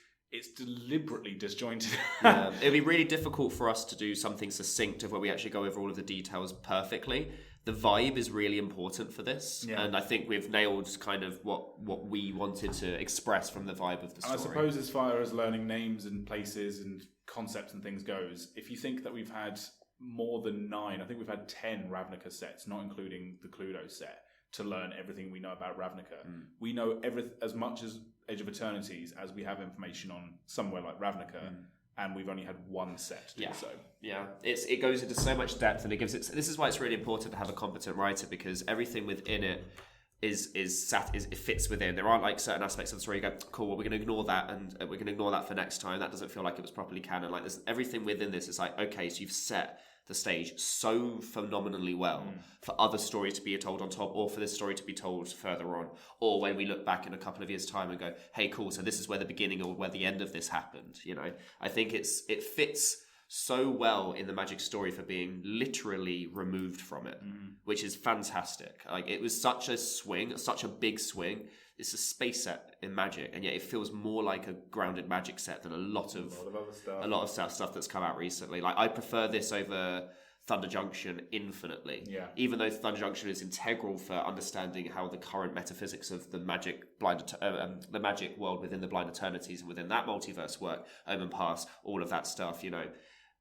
deliberately disjointed. Yeah, it'd be really difficult for us to do something succinct of where we actually go over all of the details perfectly. The vibe is really important for this, and I think we've nailed kind of what we wanted to express from the vibe of the story. I suppose as far as learning names and places and concepts and things goes, if you think that we've had more than 9, I think we've had 10 Ravnica sets, not including the Cluedo set, to learn everything we know about Ravnica. We know as much as Edge of Eternities as we have information on somewhere like Ravnica, and we've only had one set to do so. Yeah, it goes into so much depth, and it gives it. This is why it's really important to have a competent writer, because everything within it it fits within. There aren't like certain aspects of the story you go, cool, well, we're going to ignore that, and we're going to ignore that for next time. That doesn't feel like it was properly canon. Like there's everything within this is like, okay, so you've set the stage so phenomenally well for other stories to be told on top, or for this story to be told further on, or when we look back in a couple of years' time and go, hey, cool, so this is where the beginning or where the end of this happened. You know, I think it fits so well in the Magic story for being literally removed from it, which is fantastic. Like it was such a big swing. It's a space set in Magic, and yet it feels more like a grounded Magic set than a lot of other stuff that's come out recently. Like I prefer this over Thunder Junction infinitely. Yeah. Even though Thunder Junction is integral for understanding how the current metaphysics of the Magic the Magic world within the Blind Eternities and within that multiverse work, Omen Pass, all of that stuff, you know,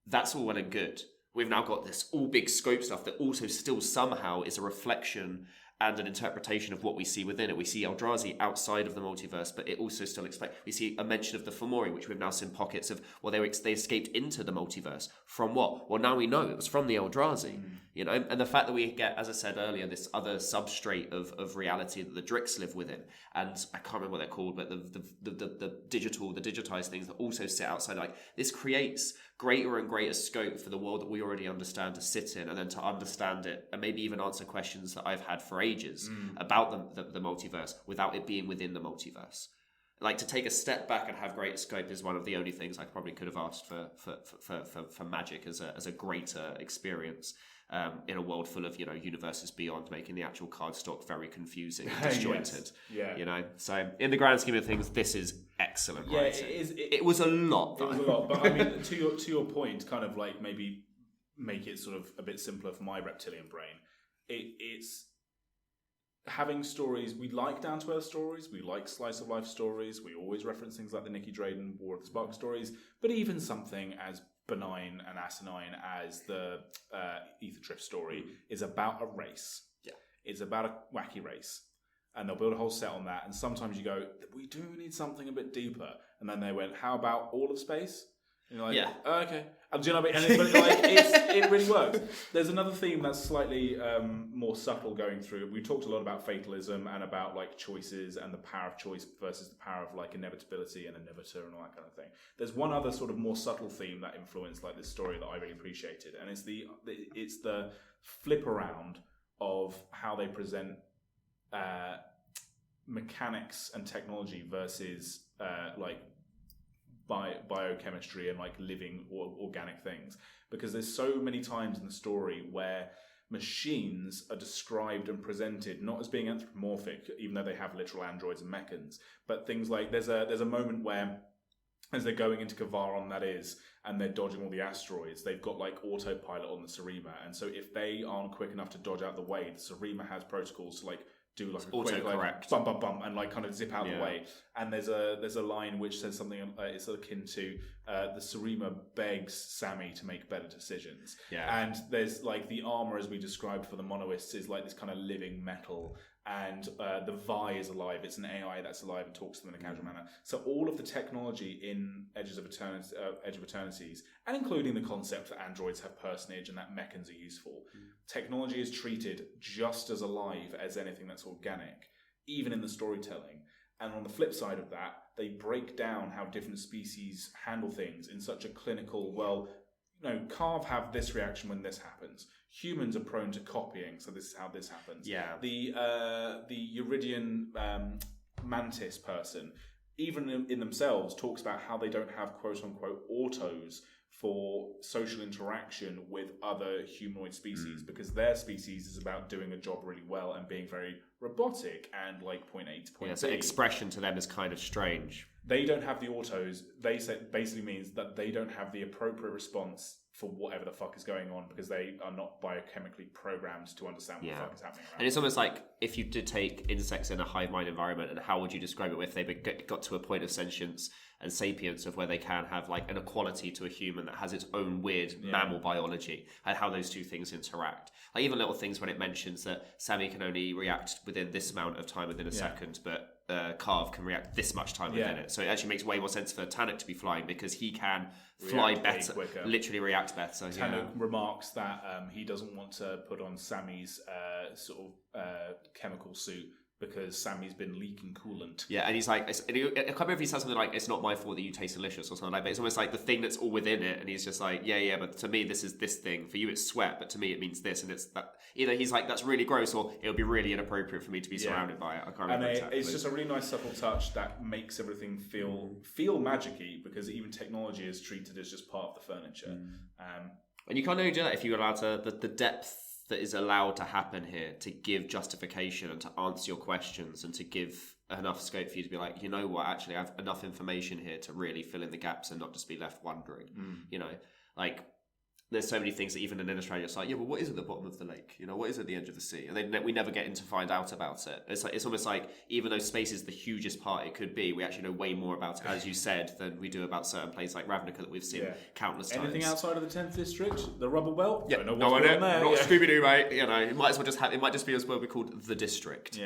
that's all well and good. We've now got this all big scope stuff that also still somehow is a reflection and an interpretation of what we see within it. We see Eldrazi outside of the multiverse, but it also still we see a mention of the Fomori, which we've now seen pockets of, well, they escaped into the multiverse. From what? Well, now we know it was from the Eldrazi, you know? And the fact that we get, as I said earlier, this other substrate of reality that the Drix live within, and I can't remember what they're called, but the digitized things that also sit outside, like this creates greater and greater scope for the world that we already understand to sit in, and then to understand it and maybe even answer questions that I've had for ages about the multiverse without it being within the multiverse. Like to take a step back and have greater scope is one of the only things I probably could have asked for Magic as a greater experience in a world full of, you know, universes beyond, making the actual card stock very confusing and disjointed. You know, so in the grand scheme of things, this is excellent writing. It was a lot. It was a lot, but I mean, to your point, kind of like maybe make it sort of a bit simpler for my reptilian brain. It's having stories. We like down-to-earth stories. We like slice-of-life stories. We always reference things like the Nicky Drayden War of the Spark stories. But even something as benign and asinine as the Ether Trip story is about a race. Yeah. It's about a wacky race. And they'll build a whole set on that. And sometimes you go, we do need something a bit deeper. And then they went, how about all of space? And you're like, oh, okay. And do you know what I mean? But like, it really works. There's another theme that's slightly more subtle going through. We talked a lot about fatalism and about like choices and the power of choice versus the power of like inevitability and ineviter and all that kind of thing. There's one other sort of more subtle theme that influenced like this story that I really appreciated, and it's the flip around of how they present mechanics and technology versus like biochemistry and like living or organic things, because there's so many times in the story where machines are described and presented not as being anthropomorphic, even though they have literal androids and mechans, but things like there's a moment where as they're going into Kavaron, that is, and they're dodging all the asteroids, they've got like autopilot on the Sarima, and so if they aren't quick enough to dodge out the way, the Sarima has protocols to like do like a quick like bum bum bum and like kind of zip out the way. And there's a line which says something it's akin to the Sarima begs Sammy to make better decisions. And there's like the armor, as we described for the Monoists, is like this kind of living metal, and the Vi is alive. It's an AI that's alive and talks to them in a casual manner. So all of the technology in Edge of Eternities, and including the concept that androids have personage and that mechans are useful, technology is treated just as alive as anything that's organic, even in the storytelling. And on the flip side of that, they break down how different species handle things in such a clinical, well, Carve have this reaction when this happens. Humans are prone to copying, so this is how this happens. Yeah. The Uridian mantis person, even in themselves, talks about how they don't have quote-unquote autos for social interaction with other humanoid species, because their species is about doing a job really well and being very robotic and like point A to point B. So expression to them is kind of strange. They don't have the autos. They say basically means that they don't have the appropriate response for whatever the fuck is going on, because they are not biochemically programmed to understand what the fuck is happening around. And it's almost like if you did take insects in a hive mind environment, and how would you describe it if they got to a point of sentience and sapience of where they can have like an equality to a human that has its own weird mammal biology, and how those two things interact. Like even little things when it mentions that Sammy can only react within this amount of time within a second, but Carve can react this much time within it. So it actually makes way more sense for Tannock to be flying, because he can fly better, literally react better. Tannock remarks that he doesn't want to put on Sammy's chemical suit because Sammy's been leaking coolant. Yeah, and he's like, I can't remember if he says something like, "It's not my fault that you taste delicious" or something like that. But it's almost like the thing that's all within it, and he's just like, yeah, but to me this is this thing. For you it's sweat, but to me it means this, and it's that. Either he's like, that's really gross, or it would be really inappropriate for me to be surrounded by it. I can't remember exactly. It's just a really nice subtle touch that makes everything feel magic-y, because even technology is treated as just part of the furniture. And you can't only do that if you're allowed to, the depth that is allowed to happen here to give justification and to answer your questions and to give enough scope for you to be like, you know what, actually I have enough information here to really fill in the gaps and not just be left wondering. Like there's so many things that even in Australia it's like, yeah, but what is at the bottom of the lake? What is at the edge of the sea? And we never get in to find out about it. It's almost like, even though space is the hugest part it could be, we actually know way more about it, as you said, than we do about certain places like Ravnica that we've seen countless times. Anything outside of the 10th district? The rubber belt? Yeah, no idea. Not Scooby-Doo, mate. It might as well it might just be as well be called the district.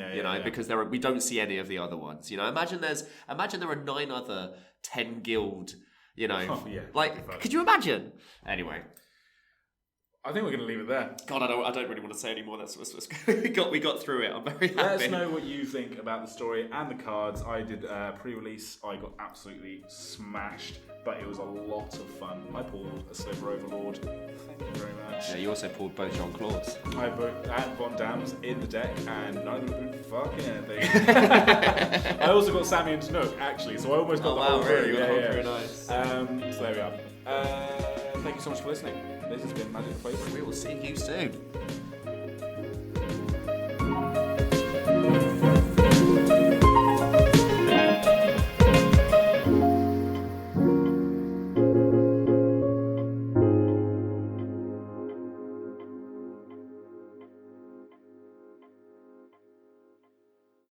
Because we don't see any of the other ones. Imagine there are 9 other 10 guild. Could you imagine? Anyway. I think we're going to leave it there. God, I don't really want to say any more. We got through it. I'm very happy. Let us know what you think about the story and the cards. I did pre-release. I got absolutely smashed, but it was a lot of fun. I pulled a Sliver Overlord. Thank you very much. Yeah, you also pulled both Jean Claudes. I had Von Dams in the deck, and none of them did fucking anything. I also got Sammy and Snook, actually, so I almost got the whole really? Very nice. So there we are. Thank you so much for listening. This has been Magic the Playbook. We will see you soon.